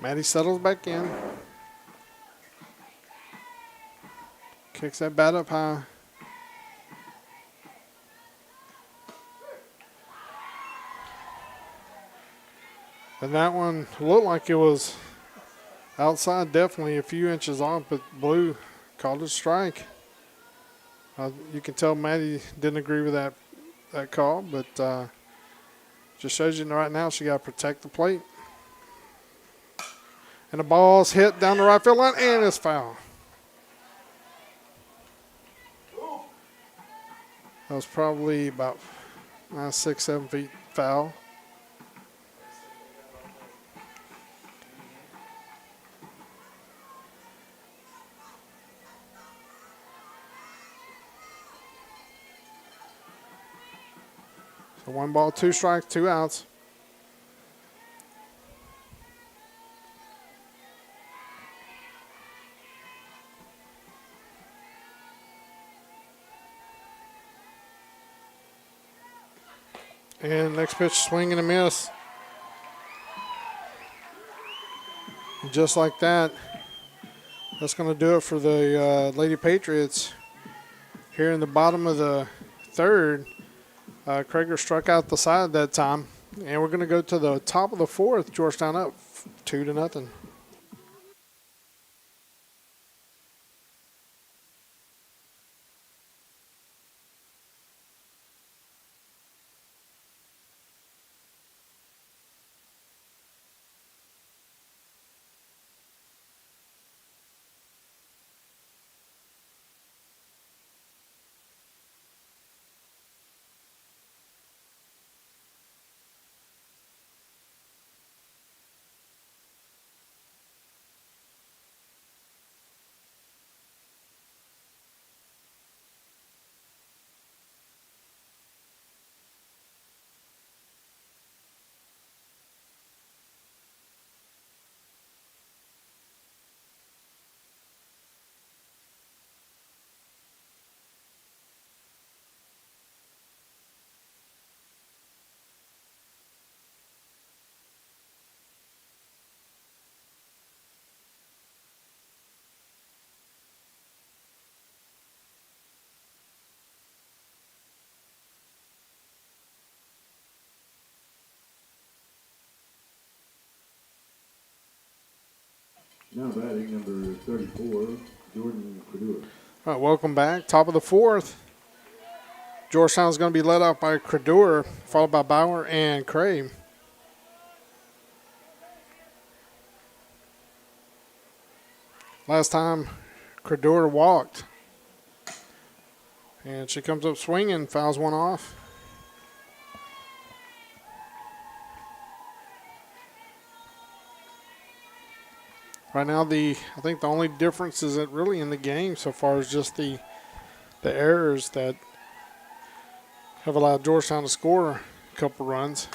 Matty settles back in. Kicks that bat up high. And that one looked like it was outside, definitely a few inches off, but Blue called it a strike. You can tell Matty didn't agree with that call, but just shows you right now she got to protect the plate. And the ball's hit down the right field line, and it's foul. That was probably about 6, 7 feet foul. So 1 ball, 2 strikes, 2 outs. And next pitch, swing and a miss. And just like that, that's going to do it for the Lady Patriots. Here in the bottom of the third, Krager struck out the side that time. And we're going to go to the top of the fourth. Georgetown up 2-0. Now batting number 34, Jordan Credeur. All right, welcome back. Top of the fourth. Georgetown is going to be led off by Credeur, followed by Bauer and Cray. Last time, Credeur walked. And she comes up swinging, fouls one off. Right now, I think the only difference is that really in the game so far is just the errors that have allowed Georgetown to score a couple runs.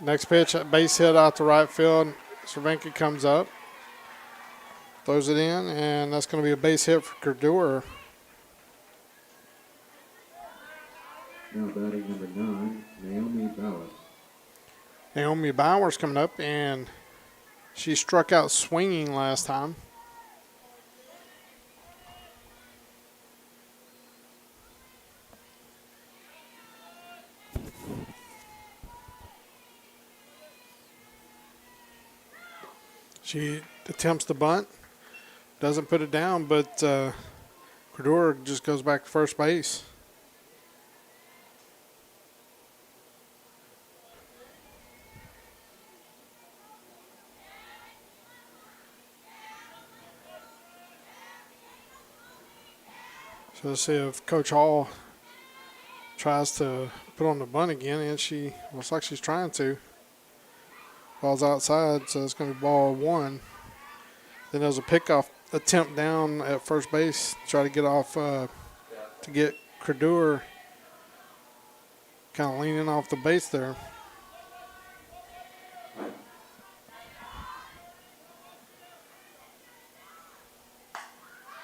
Next pitch, base hit out to right field. Cervenka comes up, throws it in, and that's going to be a base hit for Credeur. Now batting number 9, Naomi Bauer. Naomi Bauer's coming up, and she struck out swinging last time. She attempts the bunt, doesn't put it down, but Credeur just goes back to first base. So let's see if Coach Hall tries to put on the bunt again, and she looks like she's trying to. Ball's outside, so it's going to be ball 1. Then there's a pickoff attempt down at first base, try to get off to get Credeur kind of leaning off the base there.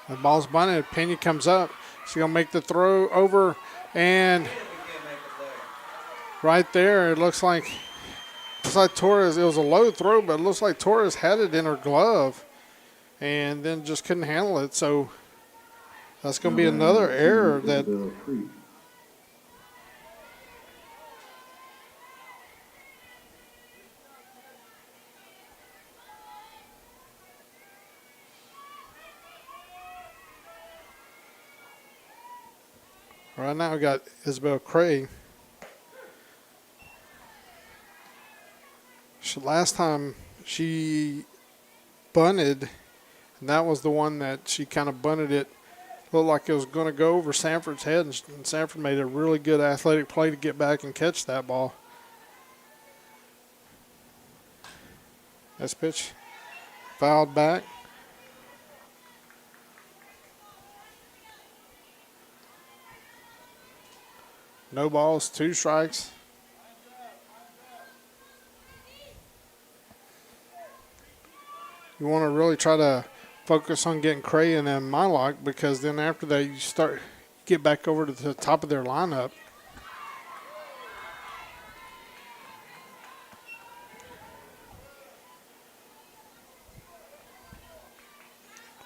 The ball's bunted. Pena comes up. She's going to make the throw over, and right there, it looks like Torres, it was a low throw, but it looks like Torres had it in her glove and then just couldn't handle it. So that's going to be another error that right now we got Isabel Cray. Last time she bunted, and that was the one that she kind of bunted it. Looked like it was going to go over Sanford's head, and Sanford made a really good athletic play to get back and catch that ball. This pitch fouled back. No balls, 2 strikes. You want to really try to focus on getting Cray and then Mylock, because then after that you get back over to the top of their lineup.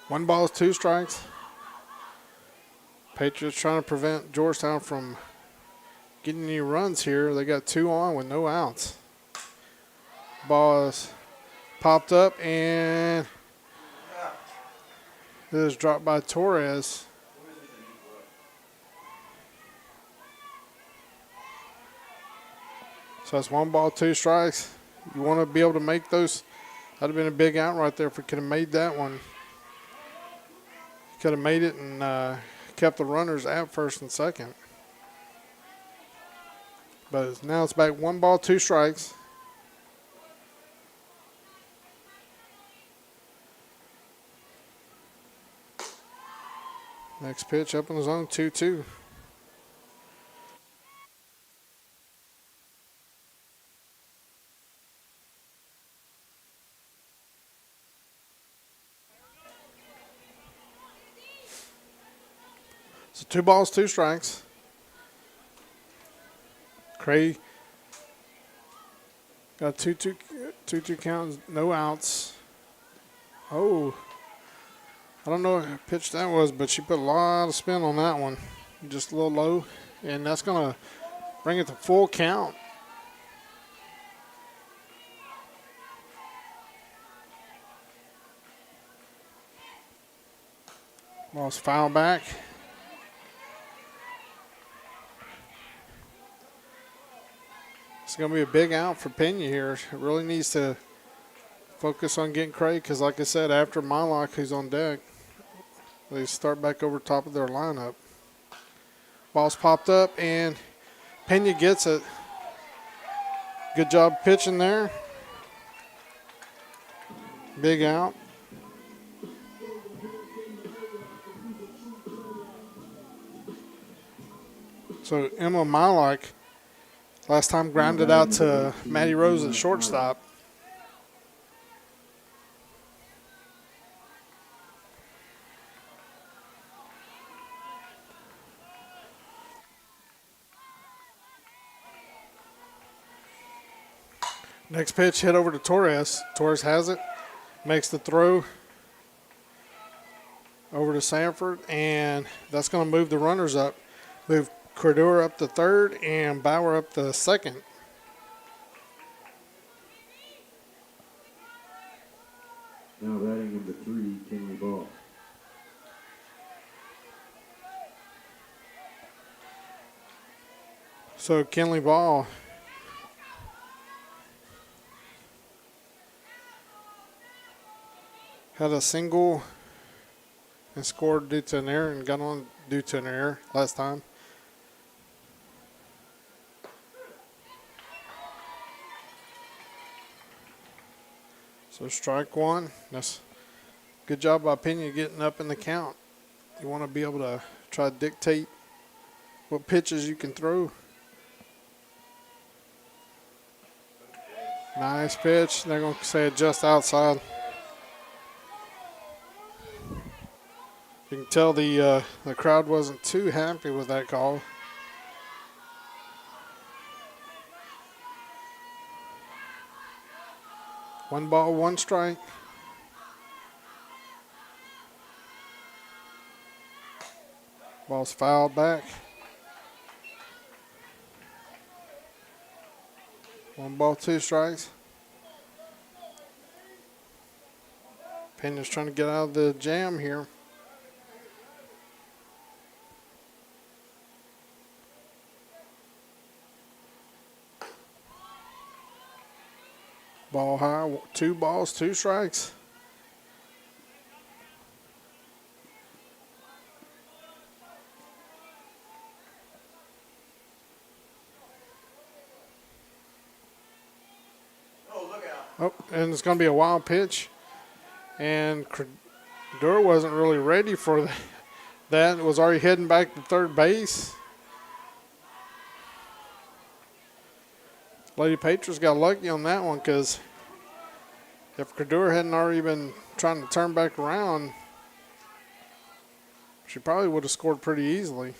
One ball, 2 strikes. Patriots trying to prevent Georgetown from getting any runs here. They got 2 on with no outs. Ball is popped up and it is dropped by Torres. So that's 1 ball, 2 strikes. You want to be able to make those. That would have been a big out right there if we could have made that one. Could have made it and kept the runners at first and second. But now it's back 1 ball, 2 strikes. Next pitch up in the zone, 2-2. So 2 balls, 2 strikes. Cray got 2-2 count, no outs. Oh, I don't know what pitch that was, but she put a lot of spin on that one. Just a little low, and that's going to bring it to full count. Ball's foul back. It's going to be a big out for Pena here. It really needs to focus on getting Cray because, like I said, after Mylock, who's on deck, they start back over top of their lineup. Ball's popped up, and Pena gets it. Good job pitching there. Big out. So Emma Mylock last time grounded out to Maddie Rose at shortstop. Next pitch hit over to Torres. Torres has it, makes the throw over to Sanford, and that's going to move the runners up. Move Cordura up to third and Bauer up to second. Now batting number 3, Kinley Ball. So Kinley Ball had a single and scored due to an error and got on due to an error last time. So strike 1. That's good job by Pena getting up in the count. You want to be able to try to dictate what pitches you can throw. Nice pitch. They're going to say it just outside. You can tell the crowd wasn't too happy with that call. One ball, 1 strike. Ball's fouled back. 1 ball, 2 strikes. Pena's trying to get out of the jam here. Ball high, 2 balls, 2 strikes. Oh, and it's going to be a wild pitch. And Cordura wasn't really ready for that. It was already heading back to third base. Lady Patriots got lucky on that one because If Cordura hadn't already been trying to turn back around, she probably would have scored pretty easily.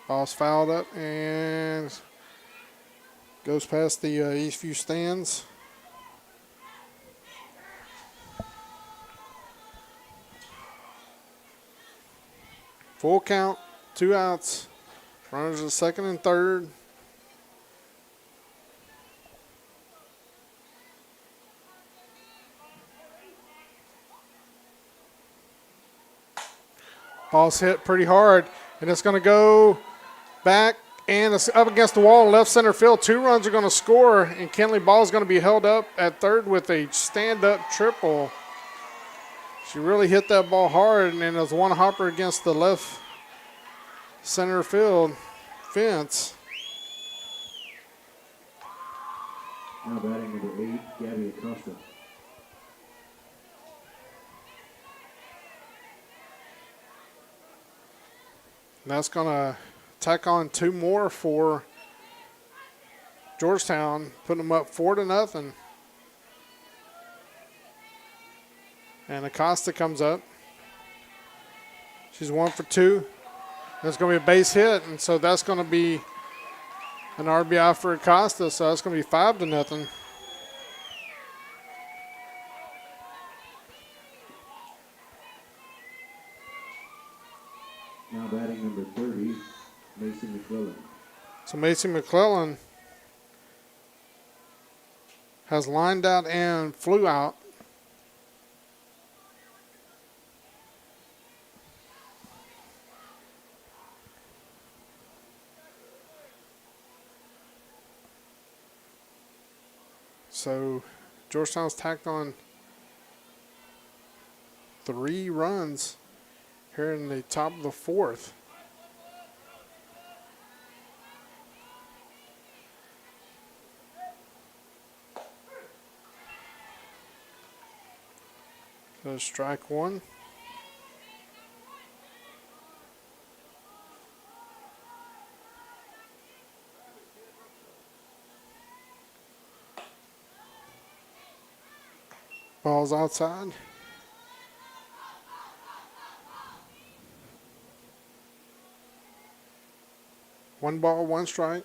Ball's fouled up and goes past the Eastview stands. Full count, 2 outs. Runners at second and third. Ball's hit pretty hard, and it's going to go back, and it's up against the wall in left center field. 2 runs are going to score, and Kenley Ball's going to be held up at third with a stand-up triple. She really hit that ball hard, and then there's one hopper against the left center field fence. Now batting number 8, Gabby Acosta. And that's going to tack on 2 more for Georgetown, putting them up 4-0. And Acosta comes up. She's 1 for 2. There's going to be a base hit, and so that's going to be an RBI for Acosta, so that's going to be 5-0. Now batting number 30, Mason McClellan. So Mason McClellan has lined out and flew out. So Georgetown's tacked on 3 runs here in the top of the 4th. So strike 1. Ball's outside. One ball, 1 strike.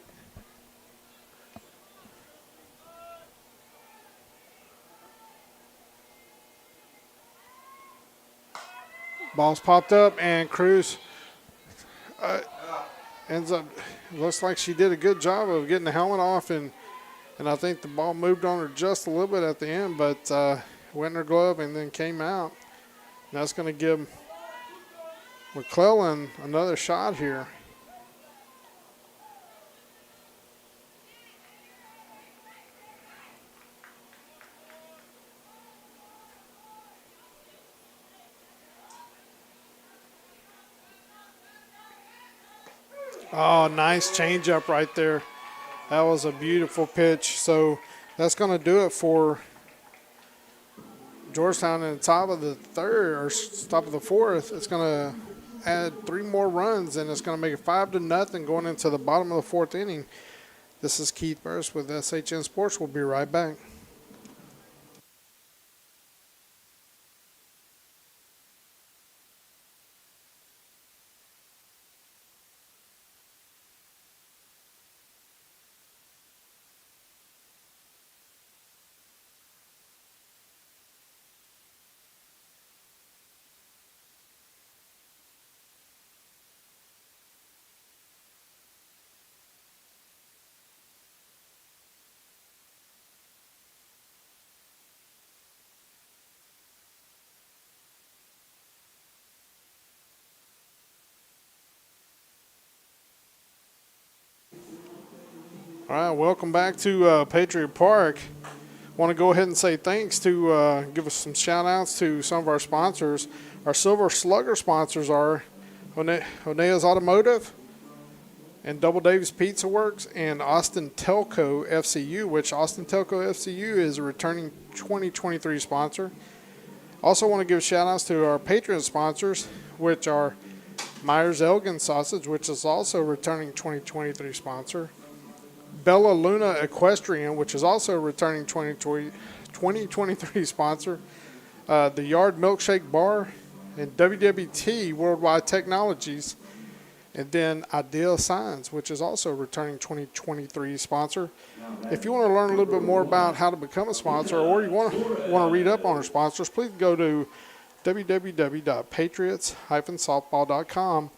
Ball's popped up, and Cruz ends up, looks like she did a good job of getting the helmet off, and I think the ball moved on her just a little bit at the end, but went in her glove and then came out. And that's going to give McClellan another shot here. Oh, nice changeup right there. That was a beautiful pitch. So that's going to do it for Georgetown in the top of the 3rd or top of the 4th. It's going to add 3 more runs, and it's going to make it 5-0 going into the bottom of the 4th inning. This is Keith Burris with SHN Sports. We'll be right back. All right, welcome back to Patriot Park. Want to go ahead and say thanks to give us some shout outs to some of our sponsors. Our Silver Slugger sponsors are Honea's Automotive and Double Dave's Pizza Works and Austin Telco FCU, which Austin Telco FCU is a returning 2023 sponsor. Also want to give shout outs to our Patriot sponsors, which are Myers Elgin Sausage, which is also a returning 2023 sponsor. Bella Luna Equestrian, which is also a returning 2023 sponsor, the Yard Milkshake Bar, and WWT Worldwide Technologies, and then Ideal Signs, which is also a returning 2023 sponsor. If you want to learn a little bit more about how to become a sponsor, or you want to read up on our sponsors, please go to www.patriots-softball.com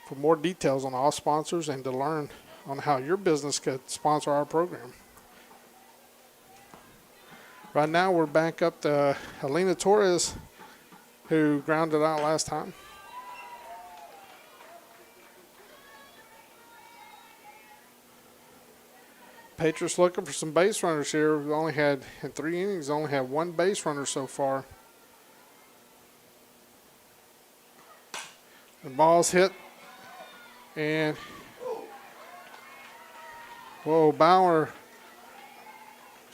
for more details on all sponsors and to learn on how your business could sponsor our program. Right now, we're back up to Helena Torres, who grounded out last time. Patriots looking for some base runners here. We only had, in 3 innings, only had 1 base runner so far. The ball's hit, and whoa, Bauer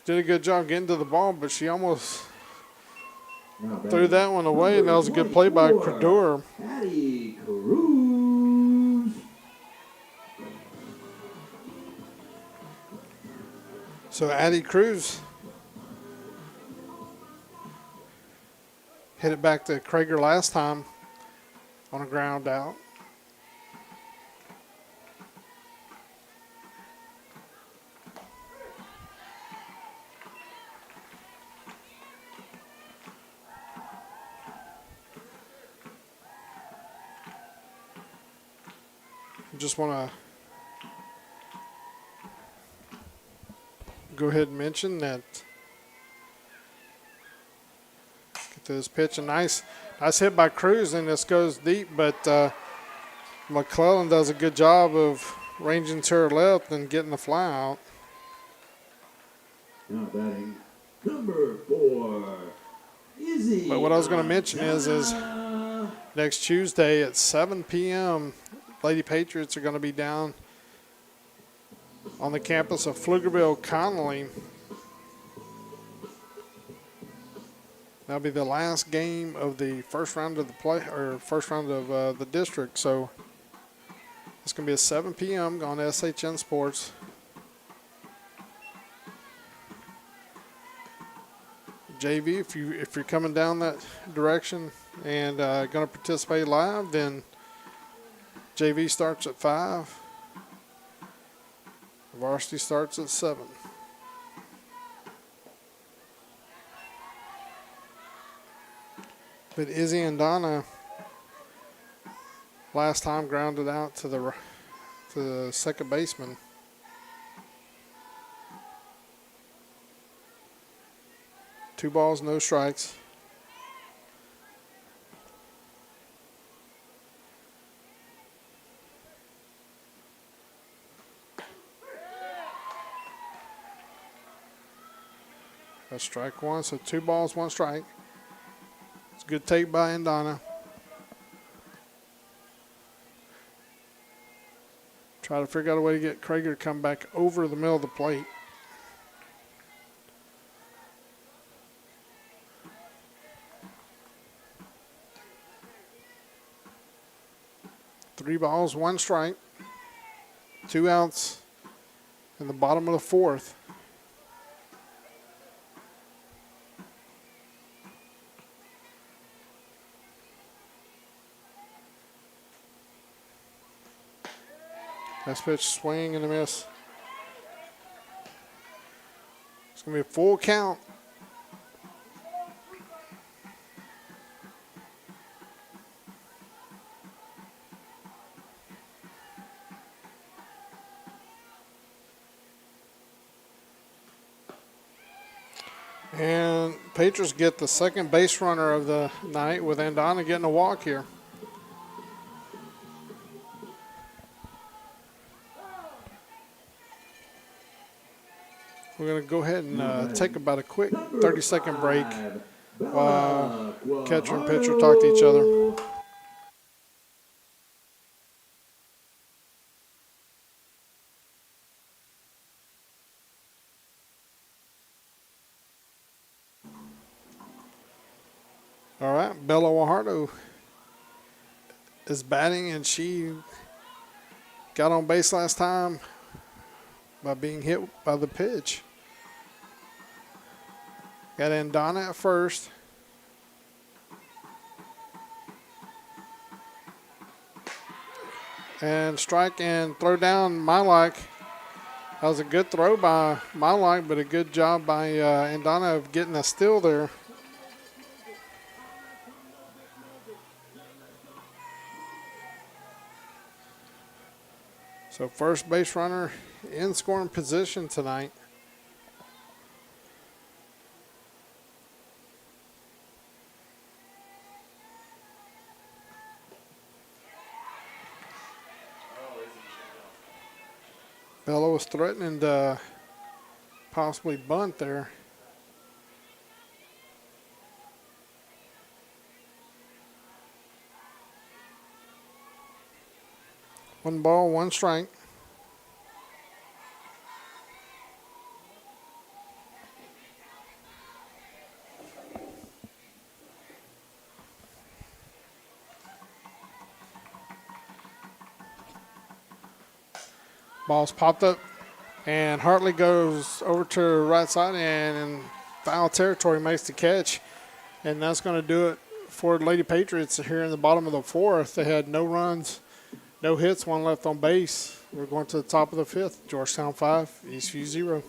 did a good job getting to the ball, but she almost threw that one away, and that was a good play by Credeur. Addie Cruz. So Addie Cruz hit it back to Krager last time on a ground out. Just want to go ahead and mention that. Get to this pitch, a nice hit by Cruz, and this goes deep, but McClellan does a good job of ranging to her left and getting the fly out. Now batting number 4, Izzy. But what I was going to mention is next Tuesday at 7 p.m., Lady Patriots are going to be down on the campus of Pflugerville Connolly. That'll be the last game of the first round of the district. So it's going to be at 7 p.m. on SHN Sports. JV, if you're coming down that direction and going to participate live, then JV starts at 5. Varsity starts at 7. But Izzy and Donna last time grounded out to the second baseman. Two balls, no strikes. That's strike 1, so 2 balls, 1 strike. It's a good take by Indana. Try to figure out a way to get Krager to come back over the middle of the plate. Three balls, 1 strike. 2 outs in the bottom of the 4th. Last pitch, swing and a miss. It's going to be a full count. And Patriots get the second base runner of the night with Andana getting a walk here. We're going to go ahead and take about a quick 30-second break while catcher and pitcher talk to each other. All right, Bella Wahardo is batting, and she got on base last time by being hit by the pitch. Got Andana at first. And strike and throw down Milak. That was a good throw by Milak, but a good job by Andana of getting a steal there. So first base runner in scoring position tonight. Bello was threatening to possibly bunt there. One ball, one strike. Ball's popped up, and Hartley goes over to the right side and in foul territory makes the catch. And that's going to do it for the Lady Patriots here in the bottom of the fourth. They had no runs, no hits, one left on base. We're going to the top of the fifth. Georgetown 5, Eastview 0.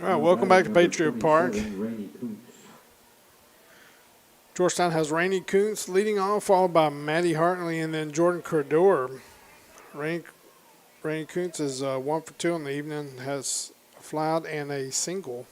All right, welcome back to Patriot Park. Georgetown has Rainey Kuntz leading off, followed by Maddie Hartley and then Jordan Cordor. Rainey Kuntz is 1 for 2 in the evening, has a fly out and a single.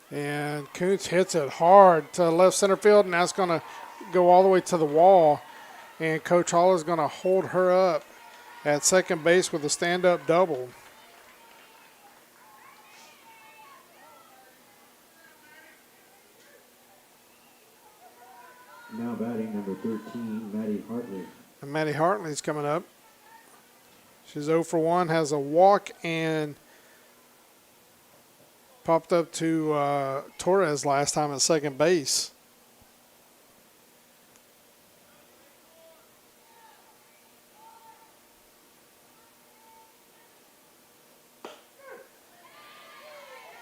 And Kuntz hits it hard to left center field, and that's going to go all the way to the wall. And Coach Hall is going to hold her up at second base with a stand-up double. Now batting number 13, Maddie Hartley. And Maddie Hartley's coming up. She's 0 for 1, has a walk and popped up to Torres last time at second base.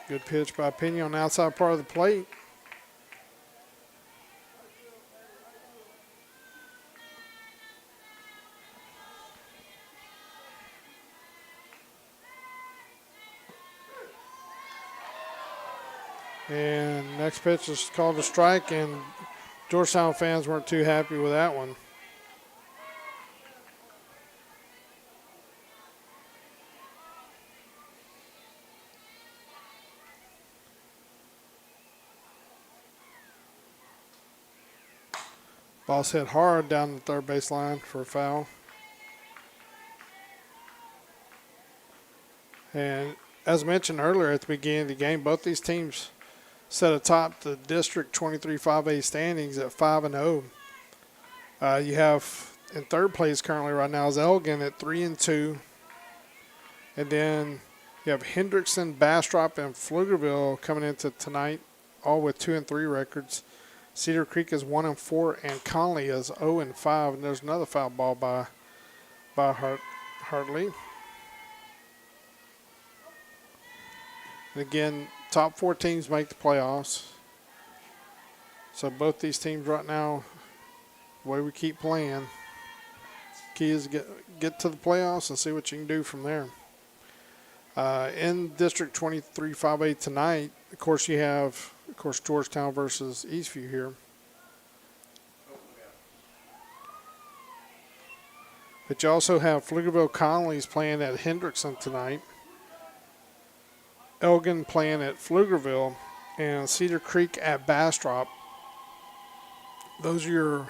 Good pitch by Pena on the outside part of the plate. And next pitch is called a strike, and Georgetown fans weren't too happy with that one. Ball's hit hard down the third base line for a foul. And as mentioned earlier at the beginning of the game, both these teams set atop the District 23 5A standings at 5-0. You have in third place currently right now is Elgin at 3-2, and then you have Hendrickson, Bastrop, and Pflugerville coming into tonight, all with 2-3 records. Cedar Creek is 1-4, and Conley is 0-5. And there's another foul ball by Hartley. And again, top 4 teams make the playoffs. So both these teams right now, the way we keep playing, key is to get to the playoffs and see what you can do from there. In District 23 5A tonight, of course, you have, Georgetown versus Eastview here. But you also have Pflugerville Conley's playing at Hendrickson tonight. Elgin playing at Pflugerville, and Cedar Creek at Bastrop. Those are your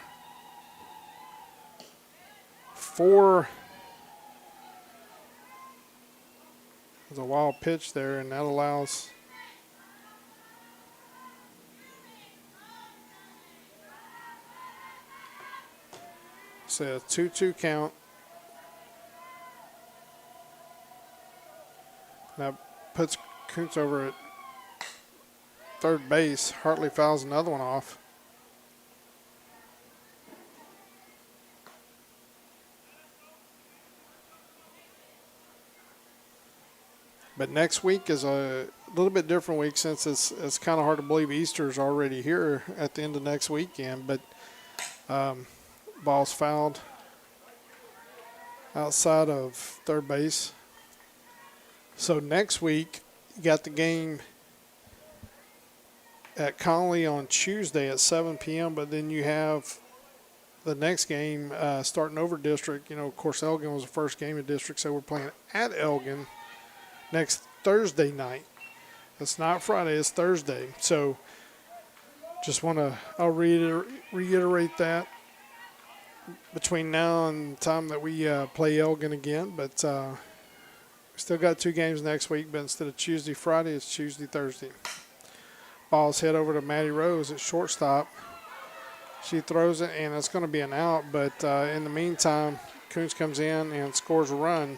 4. There's a wild pitch there, and that allows a 2-2 count. That puts Kuntz over at third base. Hartley fouls another one off. But next week is a little bit different week, since it's kind of hard to believe Easter's already here at the end of next weekend. But ball's fouled outside of third base. So next week, you got the game at Conley on Tuesday at 7 p.m., but then you have the next game starting over district. You know, of course, Elgin was the first game of district, so we're playing at Elgin next Thursday night. It's not Friday, it's Thursday. So just want to, I'll reiterate that between now and the time that we play Elgin again. But we still got 2 games next week, but instead of Tuesday, Friday, it's Tuesday, Thursday. Ball's head over to Maddie Rose at shortstop. She throws it, and it's going to be an out. But in the meantime, Kuntz comes in and scores a run.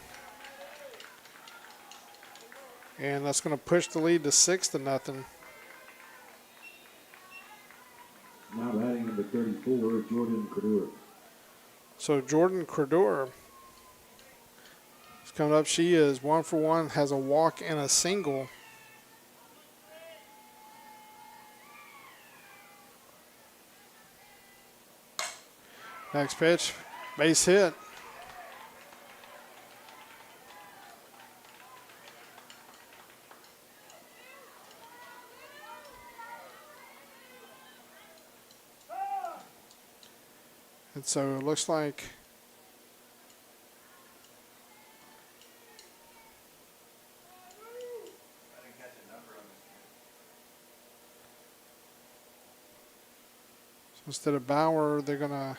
And that's going to push the lead to 6-0. Now batting number 34, Jordan Credeur. So Jordan Credeur is coming up. She is 1 for 1, has a walk and a single. Next pitch, base hit. And so it looks like so instead of Bauer, they're going to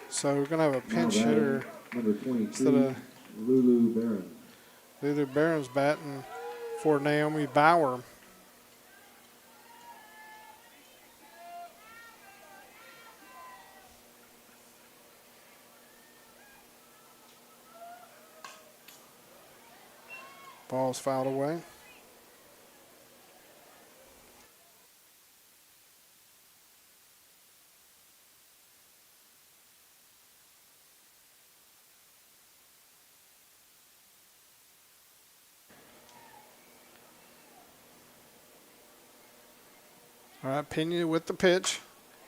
so we're going to have a pinch hitter Number 23, instead of Lulu Barron. Lulu Barron's batting for Naomi Bauer. Ball's fouled away. All right, Pena with the pitch.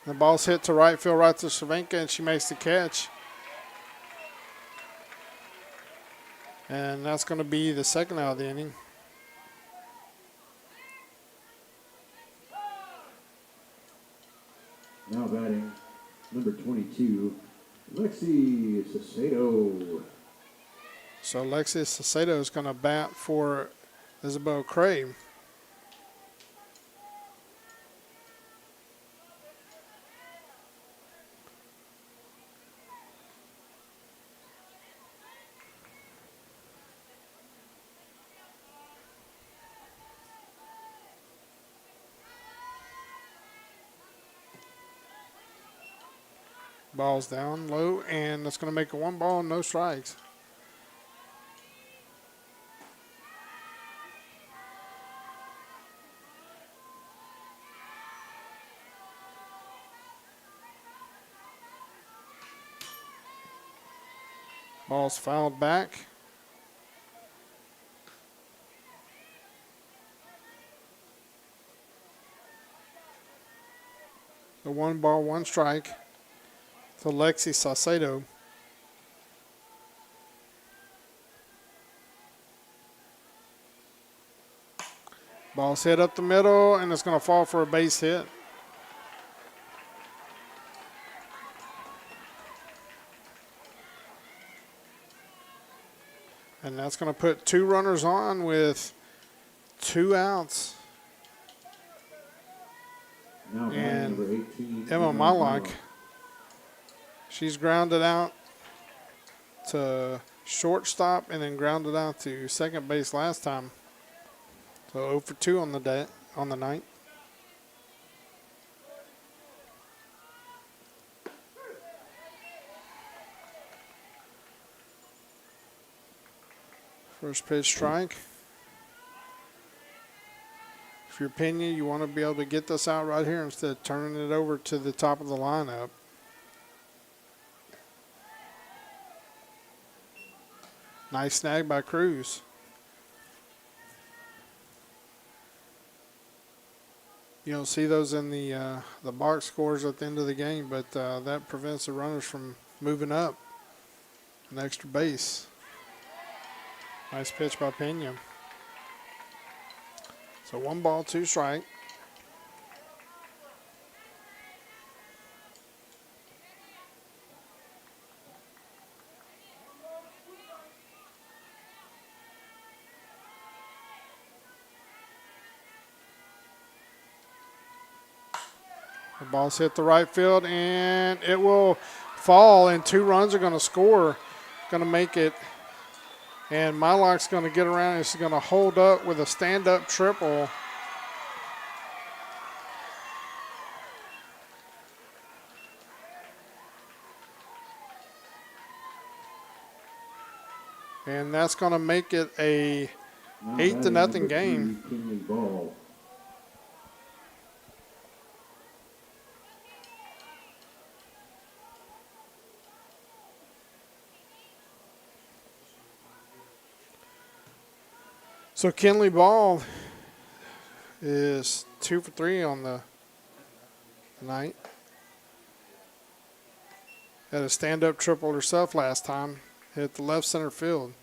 The ball's hit to right field, right to Cervenka, and she makes the catch. And that's going to be the second out of the inning. Now batting number 22, Lexi Sacedo. So Alexis Sacedo is going to bat for Isabel Cray. Ball's down low, and that's going to make it 1 ball, no strikes. Ball's fouled back. The 1 ball, 1 strike to Lexi Saucedo. Ball's hit up the middle, and it's going to fall for a base hit. And that's going to put 2 runners on with 2 outs. Now And number 18, Emma Malak, she's grounded out to shortstop and then grounded out to second base last time. So 0 for 2 on the night. First pitch strike. For your opinion, you want to be able to get this out right here instead of turning it over to the top of the lineup. Nice snag by Cruz. You don't see those in the box scores at the end of the game, but that prevents the runners from moving up an extra base. Nice pitch by Pena. So 1 ball, 2 strike. The ball's hit the right field, and it will fall, and 2 runs are going to score. Going to make it, and Myloc's going to get around. It's going to hold up with a stand-up triple. And that's going to make it a 8-0 game. Ball. So Kinley Ball is 2 for 3 on the night. Had a stand-up triple herself last time. Hit the left center field.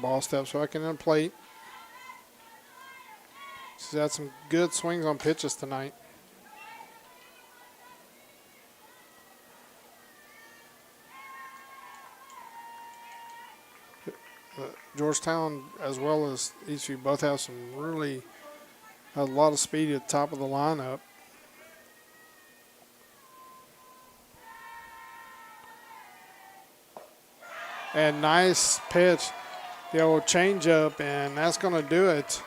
Ball steps back in the plate. She's had some good swings on pitches tonight. Georgetown, as well as Eastview, both have some really a lot of speed at the top of the lineup. And nice pitch, the old changeup, and that's going to do it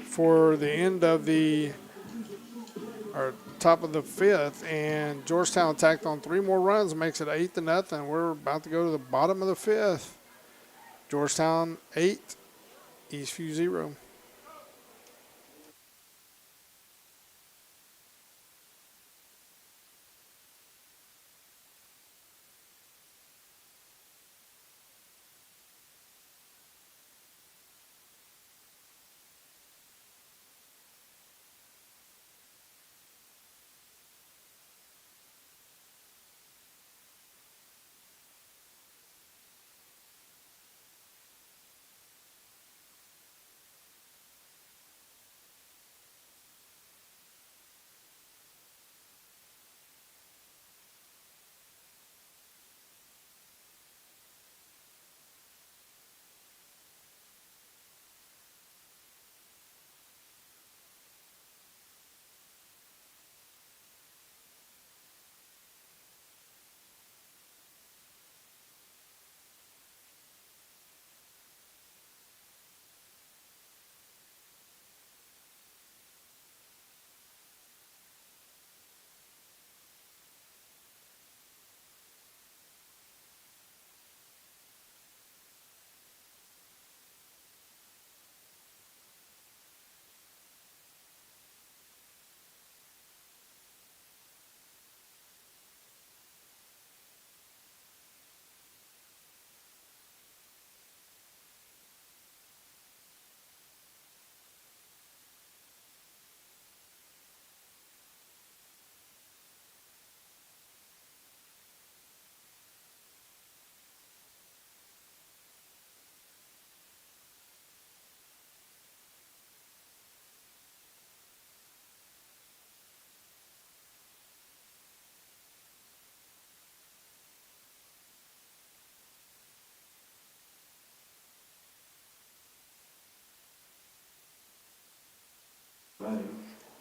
for the end of the top of the 5th. And Georgetown tacked on 3 more runs, makes it 8-0. We're about to go to the bottom of the 5th. Georgetown 8, Eastview 0.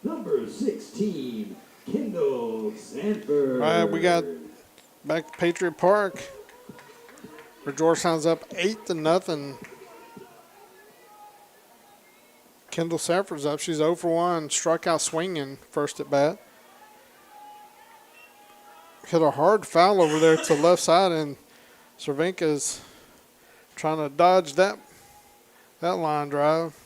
Number 16, Kendall Sanford. All right, we got back to Patriot Park, where Georgetown's up 8-0. Kendall Sanford's up. She's 0 for 1. Struck out swinging first at bat. Hit a hard foul over there to the left side, and Cervenka's trying to dodge that line drive.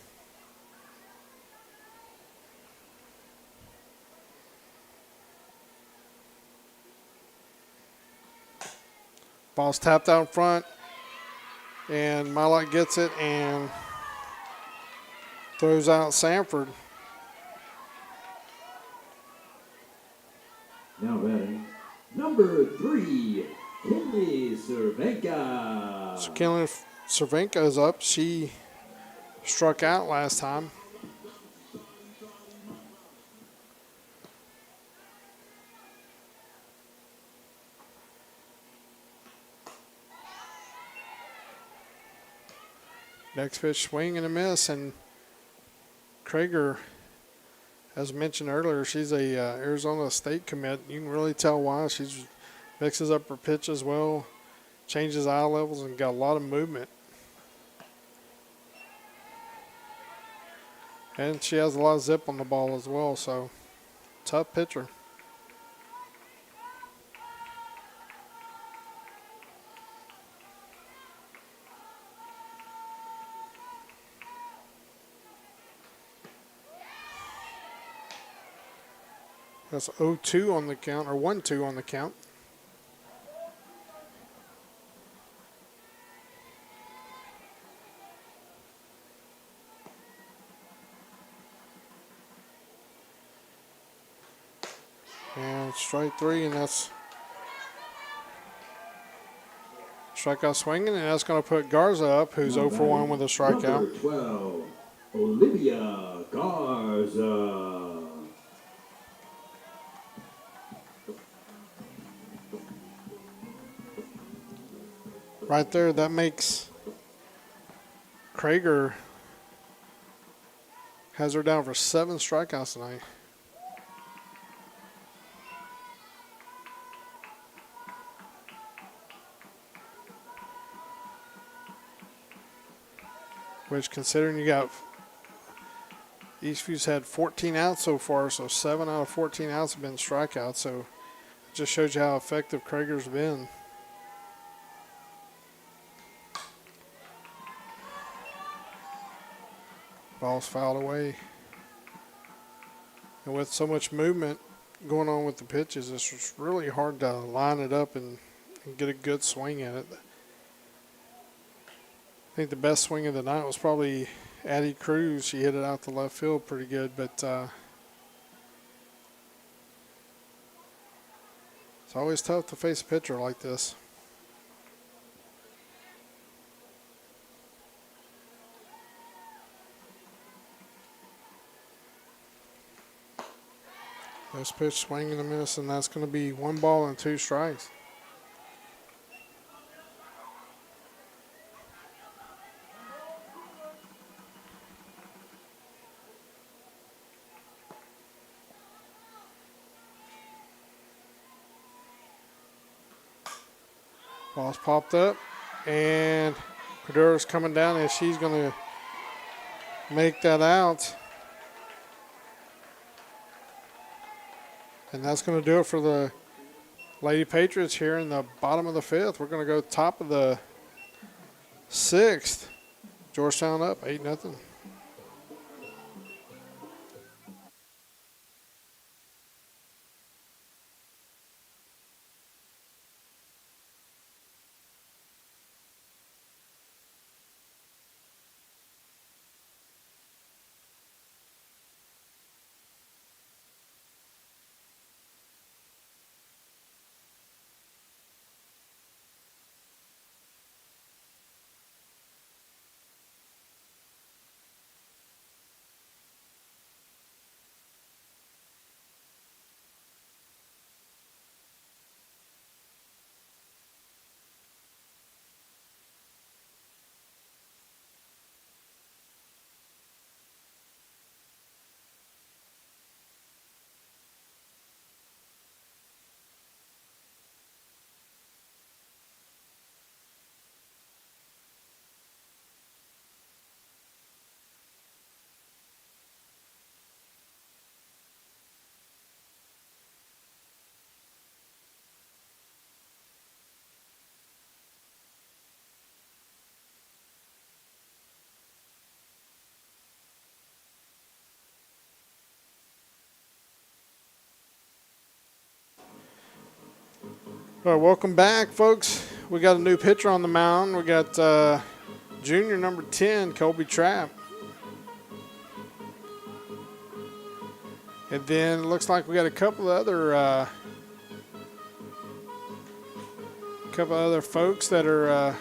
Ball's tapped out in front, and Milot gets it and throws out Sanford. Now batting, number 3, Kinley Cervenka. So Kinley Cervenka is up. She struck out last time. Next pitch, swing and a miss, and Krager, as mentioned earlier, she's a Arizona State commit. You can really tell why. She mixes up her pitch as well, changes eye levels, and got a lot of movement. And she has a lot of zip on the ball as well, so tough pitcher. That's 0-2 on the count, or 1-2 on the count. And strike 3, and that's strikeout swinging, and that's going to put Garza up, who's 0 for 1 with a strikeout. Number 12, Olivia Garza. Right there, that makes Krager has her down for 7 strikeouts tonight. Which, considering you got Eastview's had 14 outs so far, so 7 out of 14 outs have been strikeouts. So it just shows you how effective Krager's been. Ball's fouled away. And with so much movement going on with the pitches, it's just really hard to line it up and get a good swing at it. I think the best swing of the night was probably Addie Cruz. She hit it out the left field pretty good, but it's always tough to face a pitcher like this. This pitch, swing and a miss, and that's going to be 1 ball and 2 strikes. Ball's popped up, and Cordera's coming down, and she's going to make that out. And that's going to do it for the Lady Patriots here in the bottom of the 5th. We're going to go top of the 6th. Georgetown up 8-0. Well, welcome back, folks. We got a new pitcher on the mound. We got junior number 10, Colby Trapp. And then it looks like we got a couple of other folks that are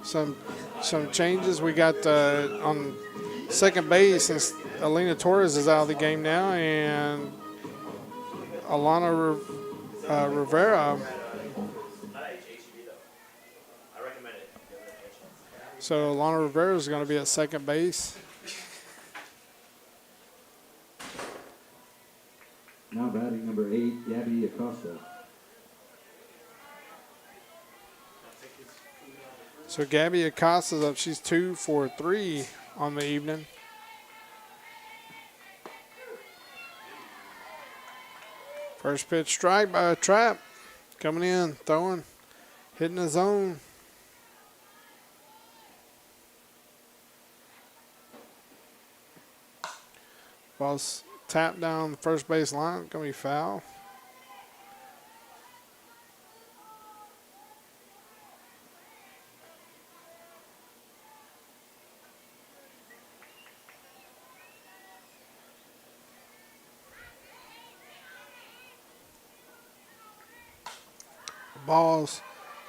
some changes. We got on second base, since Alina Torres is out of the game now, and Alana Rivera. So Alana Rivera is going to be at second base. Now batting number 8, Gabby Acosta. So Gabby Acosta's up. She's 2 for 3 on the evening. First pitch strike by Trapp. Coming in, throwing, hitting the zone. Ball's tapped down the first base line. Going to be foul. Ball's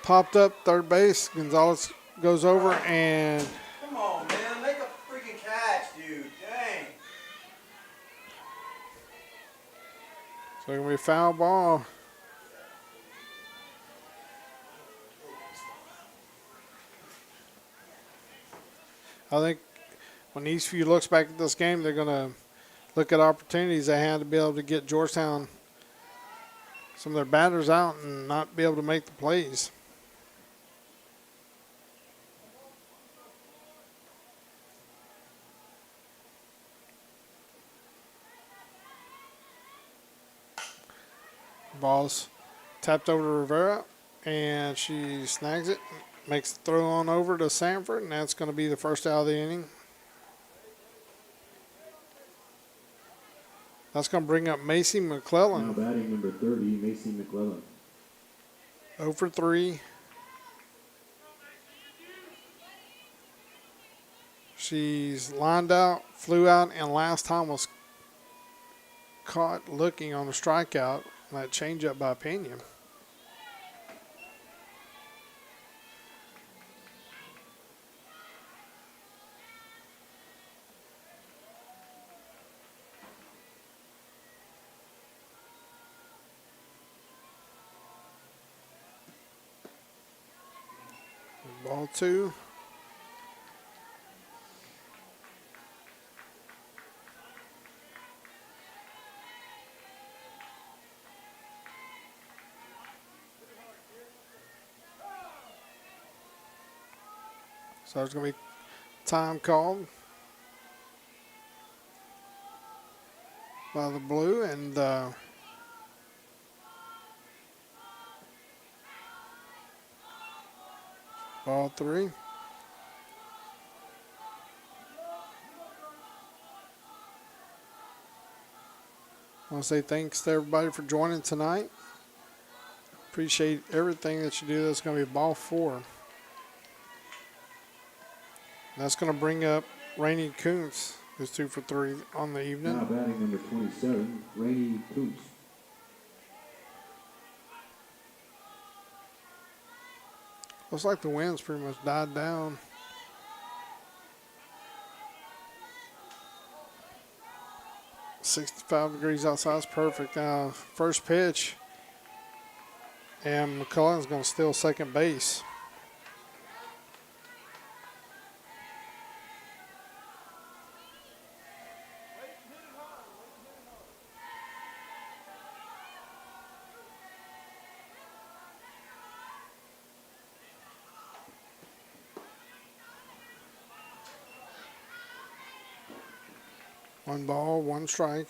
popped up third base. Gonzalez goes over and Come on, man. Make a freaking catch, dude. Dang. so it's going to be a foul ball. I think when Eastview looks back at this game, they're going to look at opportunities they had to be able to get Georgetown some of their batters out and not be able to make the plays. Ball's tapped over to Rivera, and she snags it, makes the throw on over to Sanford, and that's going to be the first out of the inning. That's going to bring up Macy McClellan. Now batting number 30, Macy McClellan. 0 for 3. She's lined out, flew out, and last time was caught looking on a strikeout. That changeup by Pena. Ball 2. So there's going to be time called by the blue, and ball 3. I want to say thanks to everybody for joining tonight. Appreciate everything that you do. That's going to be ball 4. That's going to bring up Rainey Kuntz, who's 2 for 3 on the evening. Now batting number 27, Rainey Kuntz. Looks like the wind's pretty much died down. .65 degrees outside is perfect. Now, first pitch, and McCullen's going to steal second base. One ball, one strike.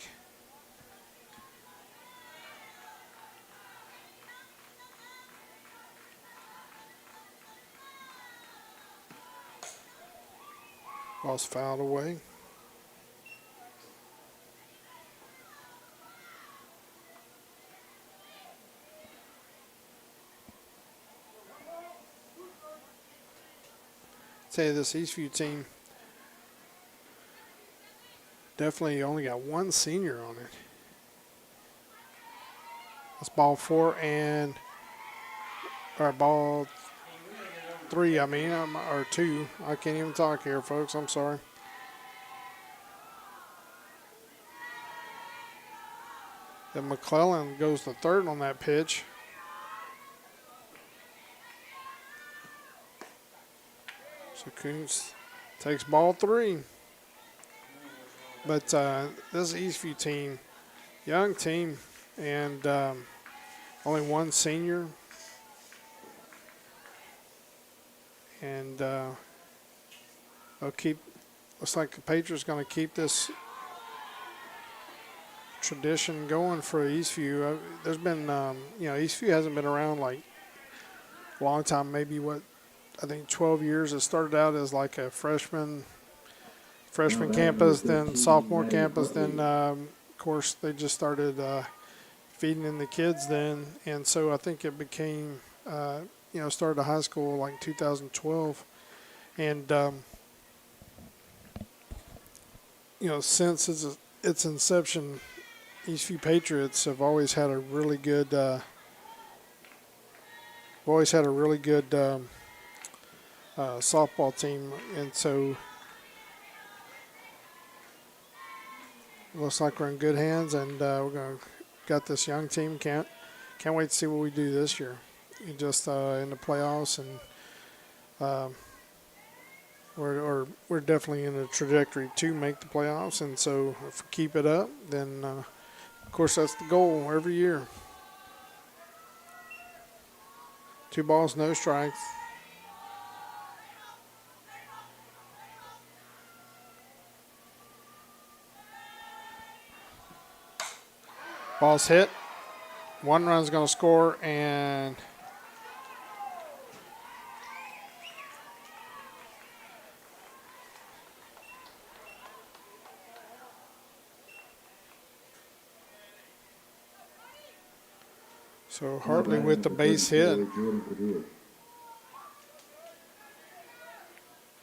Ball's fouled away. say this Eastview team definitely only got one senior on it. That's ball 4 and or ball 3. I mean, or 2. I can't even talk here, folks. I'm sorry. Then McClellan goes to third on that pitch. So Coons takes ball 3. But this Eastview team, young team, and only one senior. And they'll keep, looks like the Patriots going to keep this tradition going for Eastview. There's been, Eastview hasn't been around like a long time, maybe I think 12 years. It started out as like a freshman campus, then sophomore campus, then of course they just started feeding in the kids then, and so I think it became, started a high school like 2012, and since its inception, Eastview Patriots have always had a really good, softball team, and so looks like we're in good hands, and we're got this young team. Can't wait to see what we do this year, just in the playoffs, and we're definitely in a trajectory to make the playoffs, and so if we keep it up, then of course that's the goal every year. 2 balls, no strikes. Ball's hit. 1 run's going to score, and so Hartley with the base hit.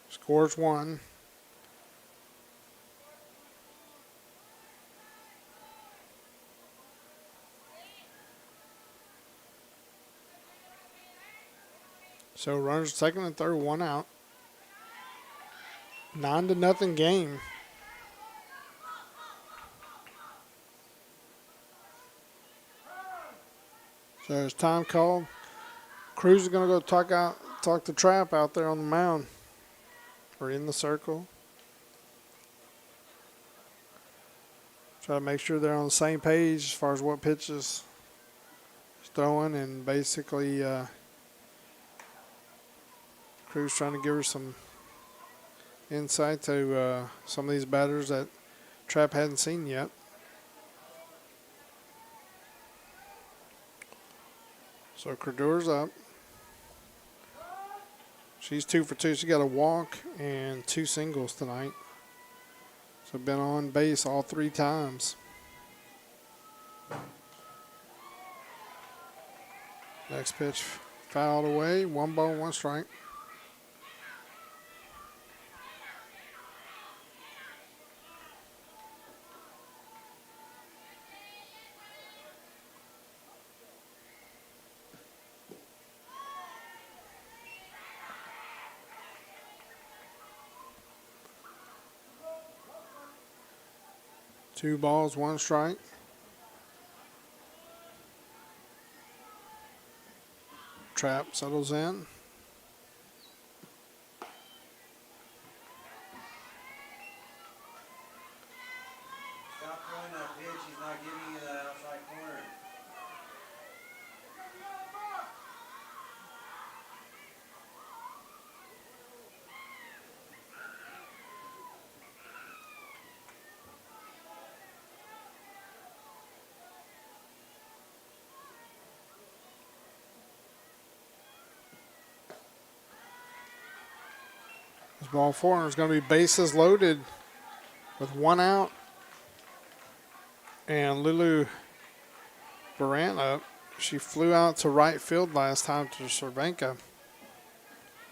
Scores 1. So runners second and third, 1 out. 9-0 game. So there's time called. Cruz is going to go talk to Trap out there on the mound. We're in the circle. Try to make sure they're on the same page as far as what pitches he's throwing, and basically Cruz trying to give her some insight to some of these batters that Trap hadn't seen yet. So Credur's up. She's 2 for 2. She got a walk and 2 singles tonight. So been on base all 3 times. Next pitch fouled away. 1 ball, 1 strike. Two balls, 1 strike. Trap settles in. Stop throwing that pitch. He's not giving you that outside corner. This ball 4 is going to be bases loaded with 1 out. And Lulu Baran up. She flew out to right field last time to Cervenka.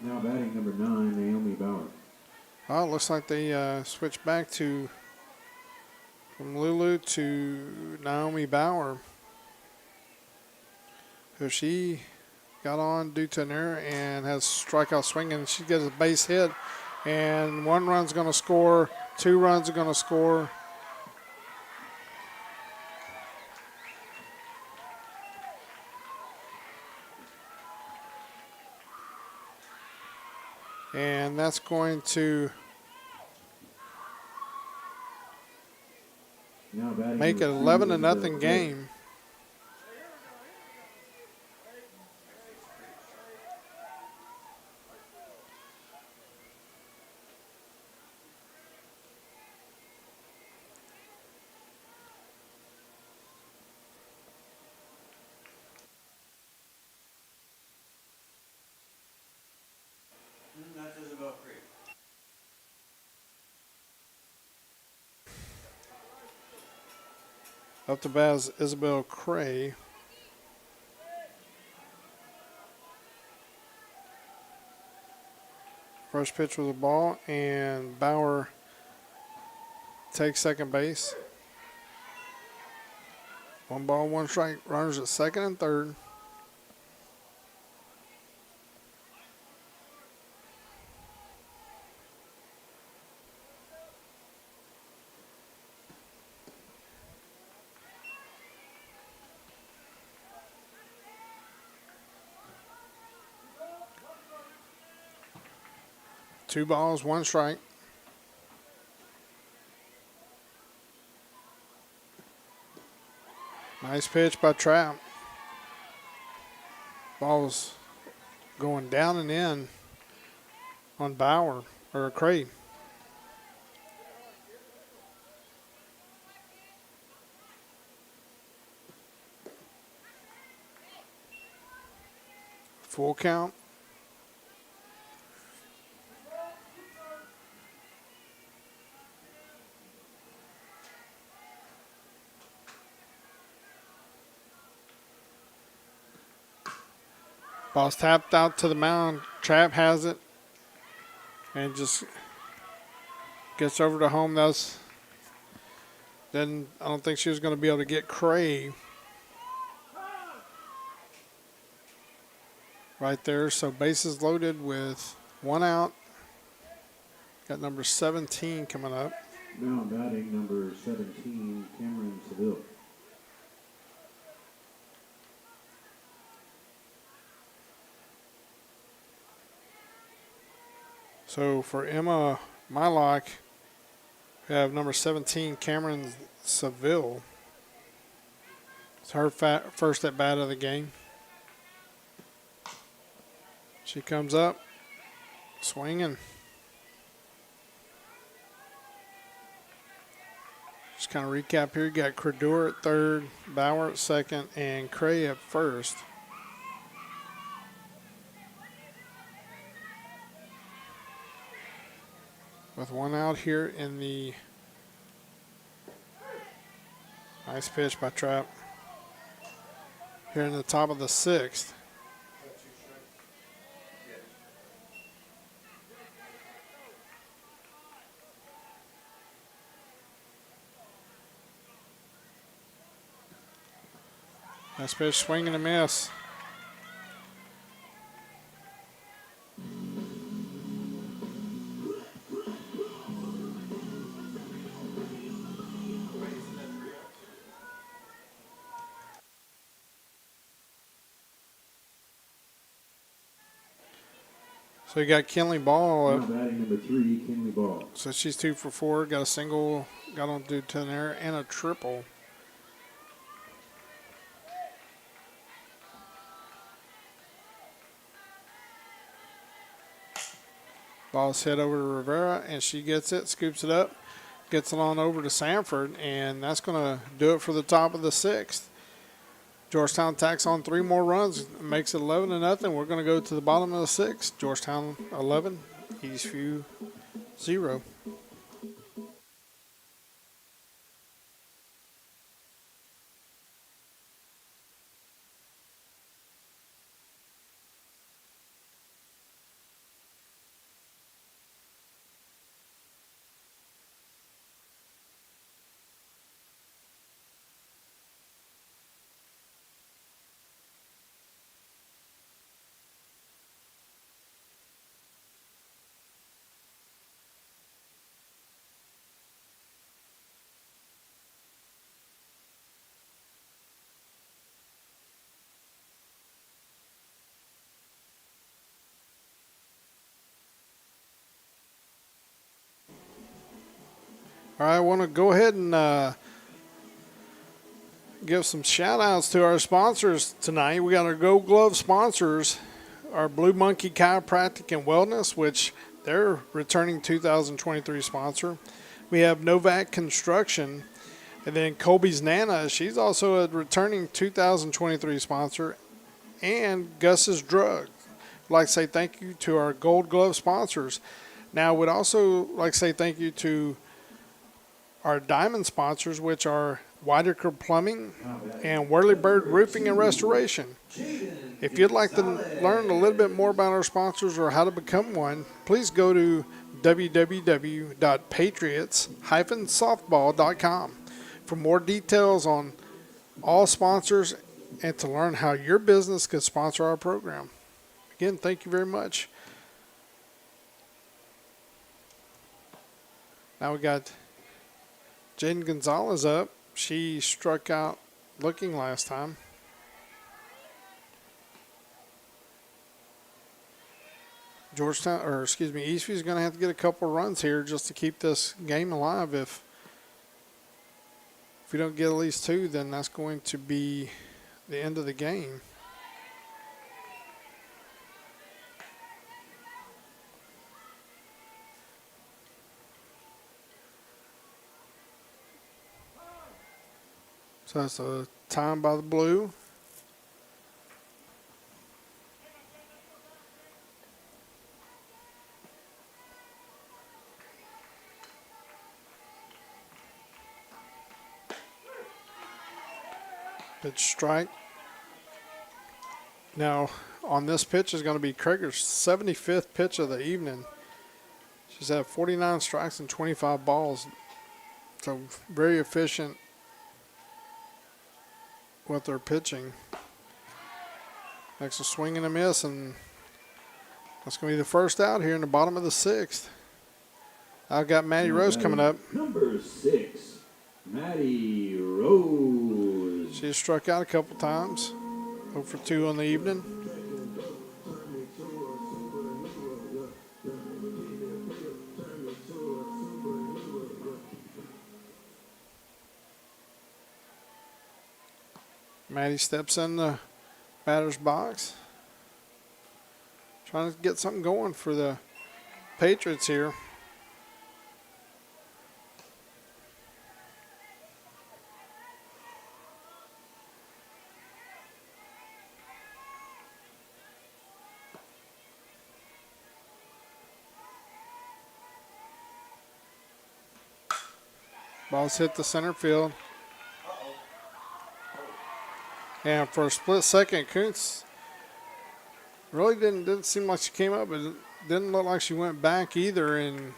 Now batting number 9, Naomi Bauer. Oh, it looks like they switched back to from Lulu to Naomi Bauer, who she got on due to an error and has strikeout swinging. She gets a base hit, and 1 run's going to score, 2 runs are going to score. And that's going to Now batting make it number 2, 11-0 Isabel Gray. game. That's Isabel Creek. Up to bat is Isabel Cray. First pitch was a ball, and Bauer takes second base. 1 ball, 1 strike. Runners at second and third. Two balls, 1 strike. Nice pitch by Trapp. Ball's going down and in on Bauer, or Cray. Full count. Ball's tapped out to the mound. Trapp has it and just gets over to home. Then I don't think she was going to be able to get Cray right there. So bases loaded with 1 out. Got number 17 coming up. Now batting number 17, Cameron Seville. So for Emma Mylock, we have number 17, Cameron Seville. It's her first at bat of the game. She comes up, swinging. Just kind of recap here. You got Credeur at third, Bauer at second, and Cray at first. With 1 out here in the nice pitch by Trapp. Here in the top of the 6th. Nice pitch, swing and a miss. So you got Kinley Ball Now up. batting number 3, Kinley Ball. So she's 2 for 4. Got a single, got on due to an error, and a triple. Ball's hit over to Rivera, and she gets it, scoops it up, gets it on over to Sanford, and that's going to do it for the top of the 6th. Georgetown tacks on 3 more runs, makes it 11-0. We're going to go to the bottom of the 6th. Georgetown 11, Eastview 0. All right, I want to go ahead and give some shout outs to our sponsors tonight. We got our Gold Glove sponsors, our Blue Monkey Chiropractic and Wellness, which they're returning 2023 sponsor. We have Novak Construction, and then Colby's Nana. She's also a returning 2023 sponsor, and Gus's Drug. I'd like to say thank you to our Gold Glove sponsors. Now, would also like to say thank you to our diamond sponsors, which are Whitaker Plumbing and Whirlybird Roofing and Restoration. If you'd like to learn a little bit more about our sponsors or how to become one, please go to www.patriots-softball.com for more details on all sponsors and to learn how your business could sponsor our program. Again, thank you very much. Now we got Jaden Gonzalez up. She struck out looking last time. Eastview is going to have to get a couple runs here just to keep this game alive. If we don't get at least two, then that's going to be the end of the game. So that's a time by the Blue. Pitch strike. Now, on this pitch is going to be Krager's 75th pitch of the evening. She's had 49 strikes and 25 balls. So very efficient with their pitching. Next, a swing and a miss, and that's going to be the first out here in the bottom of the sixth. I've got Maddie Rose coming up. Number 6, Maddie Rose. She has struck out a couple times. 0 for 2 on the evening. Maddie steps in the batter's box. Trying to get something going for the Patriots here. Ball's hit the center field. And for a split second, Kuntz really didn't seem like she came up, but it didn't look like she went back either, and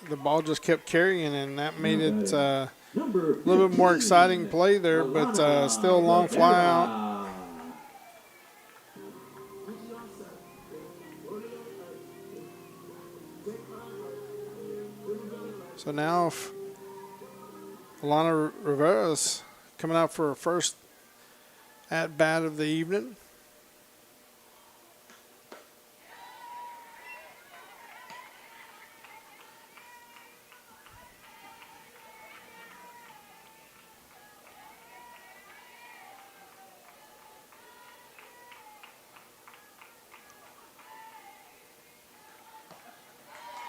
the ball just kept carrying, and that made it a little bit more exciting play there, but still a long fly out. So now Alana Rivera's coming out for her first at bat of the evening.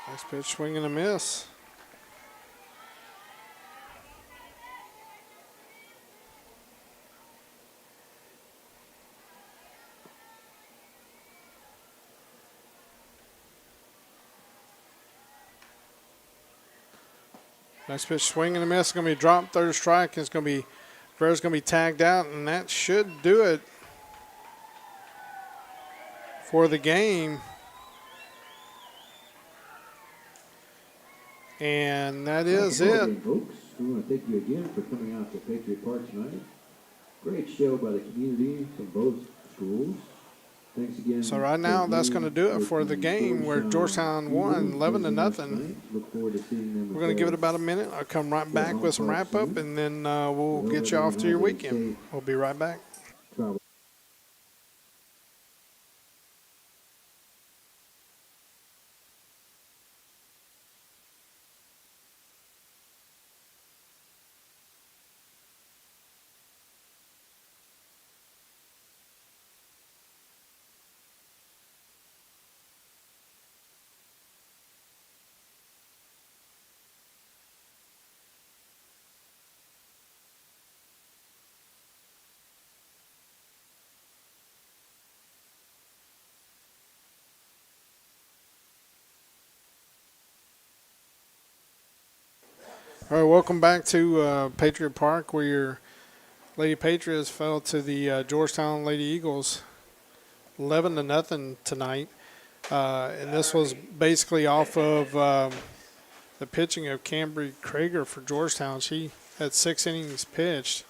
Nice pitch, swing and a miss. Next pitch, swing and a miss. It's going to be dropped, third strike. It's going to be, Rivera's going to be tagged out, and that should do it for the game. And that is it. Folks, we want to thank you again for coming out to Patriot Park tonight. Great show by the community from both schools. Thanks again. So right now, that's going to do it for the game where Georgetown won 11-0. Look forward to seeing them. We're going to give it about a minute. I'll come right back with some wrap up, and then we'll get you off to your weekend. We'll be right back. All right, welcome back to Patriot Park, where your Lady Patriots fell to the Georgetown Lady Eagles 11-0 tonight. And this was basically off of the pitching of Cambry Krager for Georgetown. She had 6 innings pitched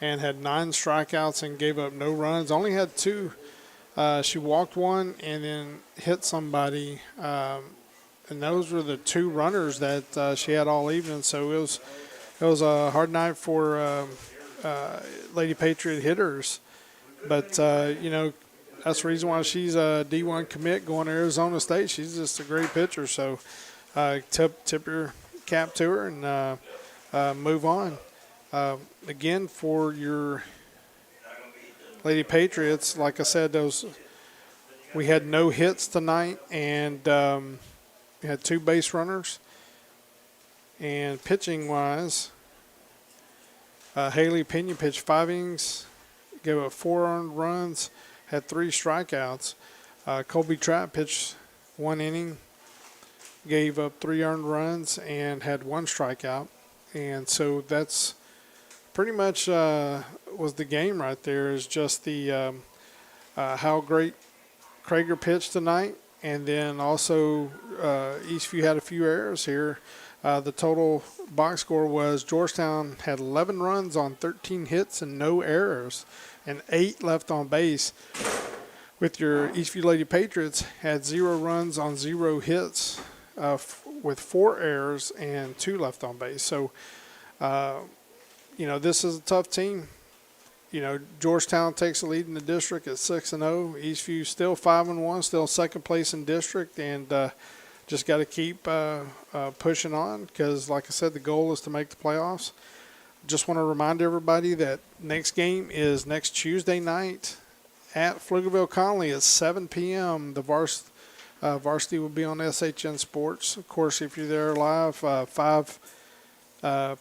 and had 9 strikeouts and gave up no runs. Only had 2. She walked one and then hit somebody. And those were the 2 runners that she had all evening. So it was a hard night for Lady Patriot hitters. But, that's the reason why she's a D1 commit going to Arizona State. She's just a great pitcher. So tip your cap to her and move on. Again, for your Lady Patriots, like I said, we had no hits tonight, and we had 2 base runners. And pitching-wise, Haley Pena pitched 5 innings, gave up 4 earned runs, had 3 strikeouts. Colby Trapp pitched 1 inning, gave up 3 earned runs, and had 1 strikeout. And so that's pretty much was the game right there, is just the how great Krager pitched tonight. And then also Eastview had a few errors here. The total box score was Georgetown had 11 runs on 13 hits and no errors, and 8 left on base. With your Eastview Lady Patriots had 0 runs on 0 hits with 4 errors and 2 left on base. So, this is a tough team. Georgetown takes the lead in the district at 6-0. Eastview still 5-1, still second place in district, and just got to keep pushing on because, like I said, the goal is to make the playoffs. Just want to remind everybody that next game is next Tuesday night at Pflugerville Conley at 7 p.m. The varsity will be on SHN Sports. Of course, if you're there live, 5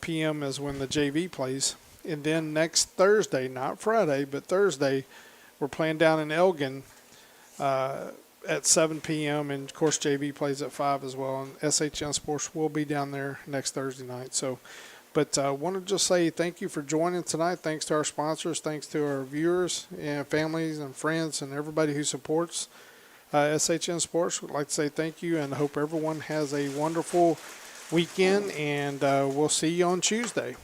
p.m. is when the JV plays. And then next Thursday, not Friday, but Thursday, we're playing down in Elgin at 7 p.m. And, of course, JV plays at 5 as well. And SHN Sports will be down there next Thursday night. So, but I want to just say thank you for joining tonight. Thanks to our sponsors. Thanks to our viewers and families and friends and everybody who supports SHN Sports. We'd like to say thank you and hope everyone has a wonderful weekend. And we'll see you on Tuesday.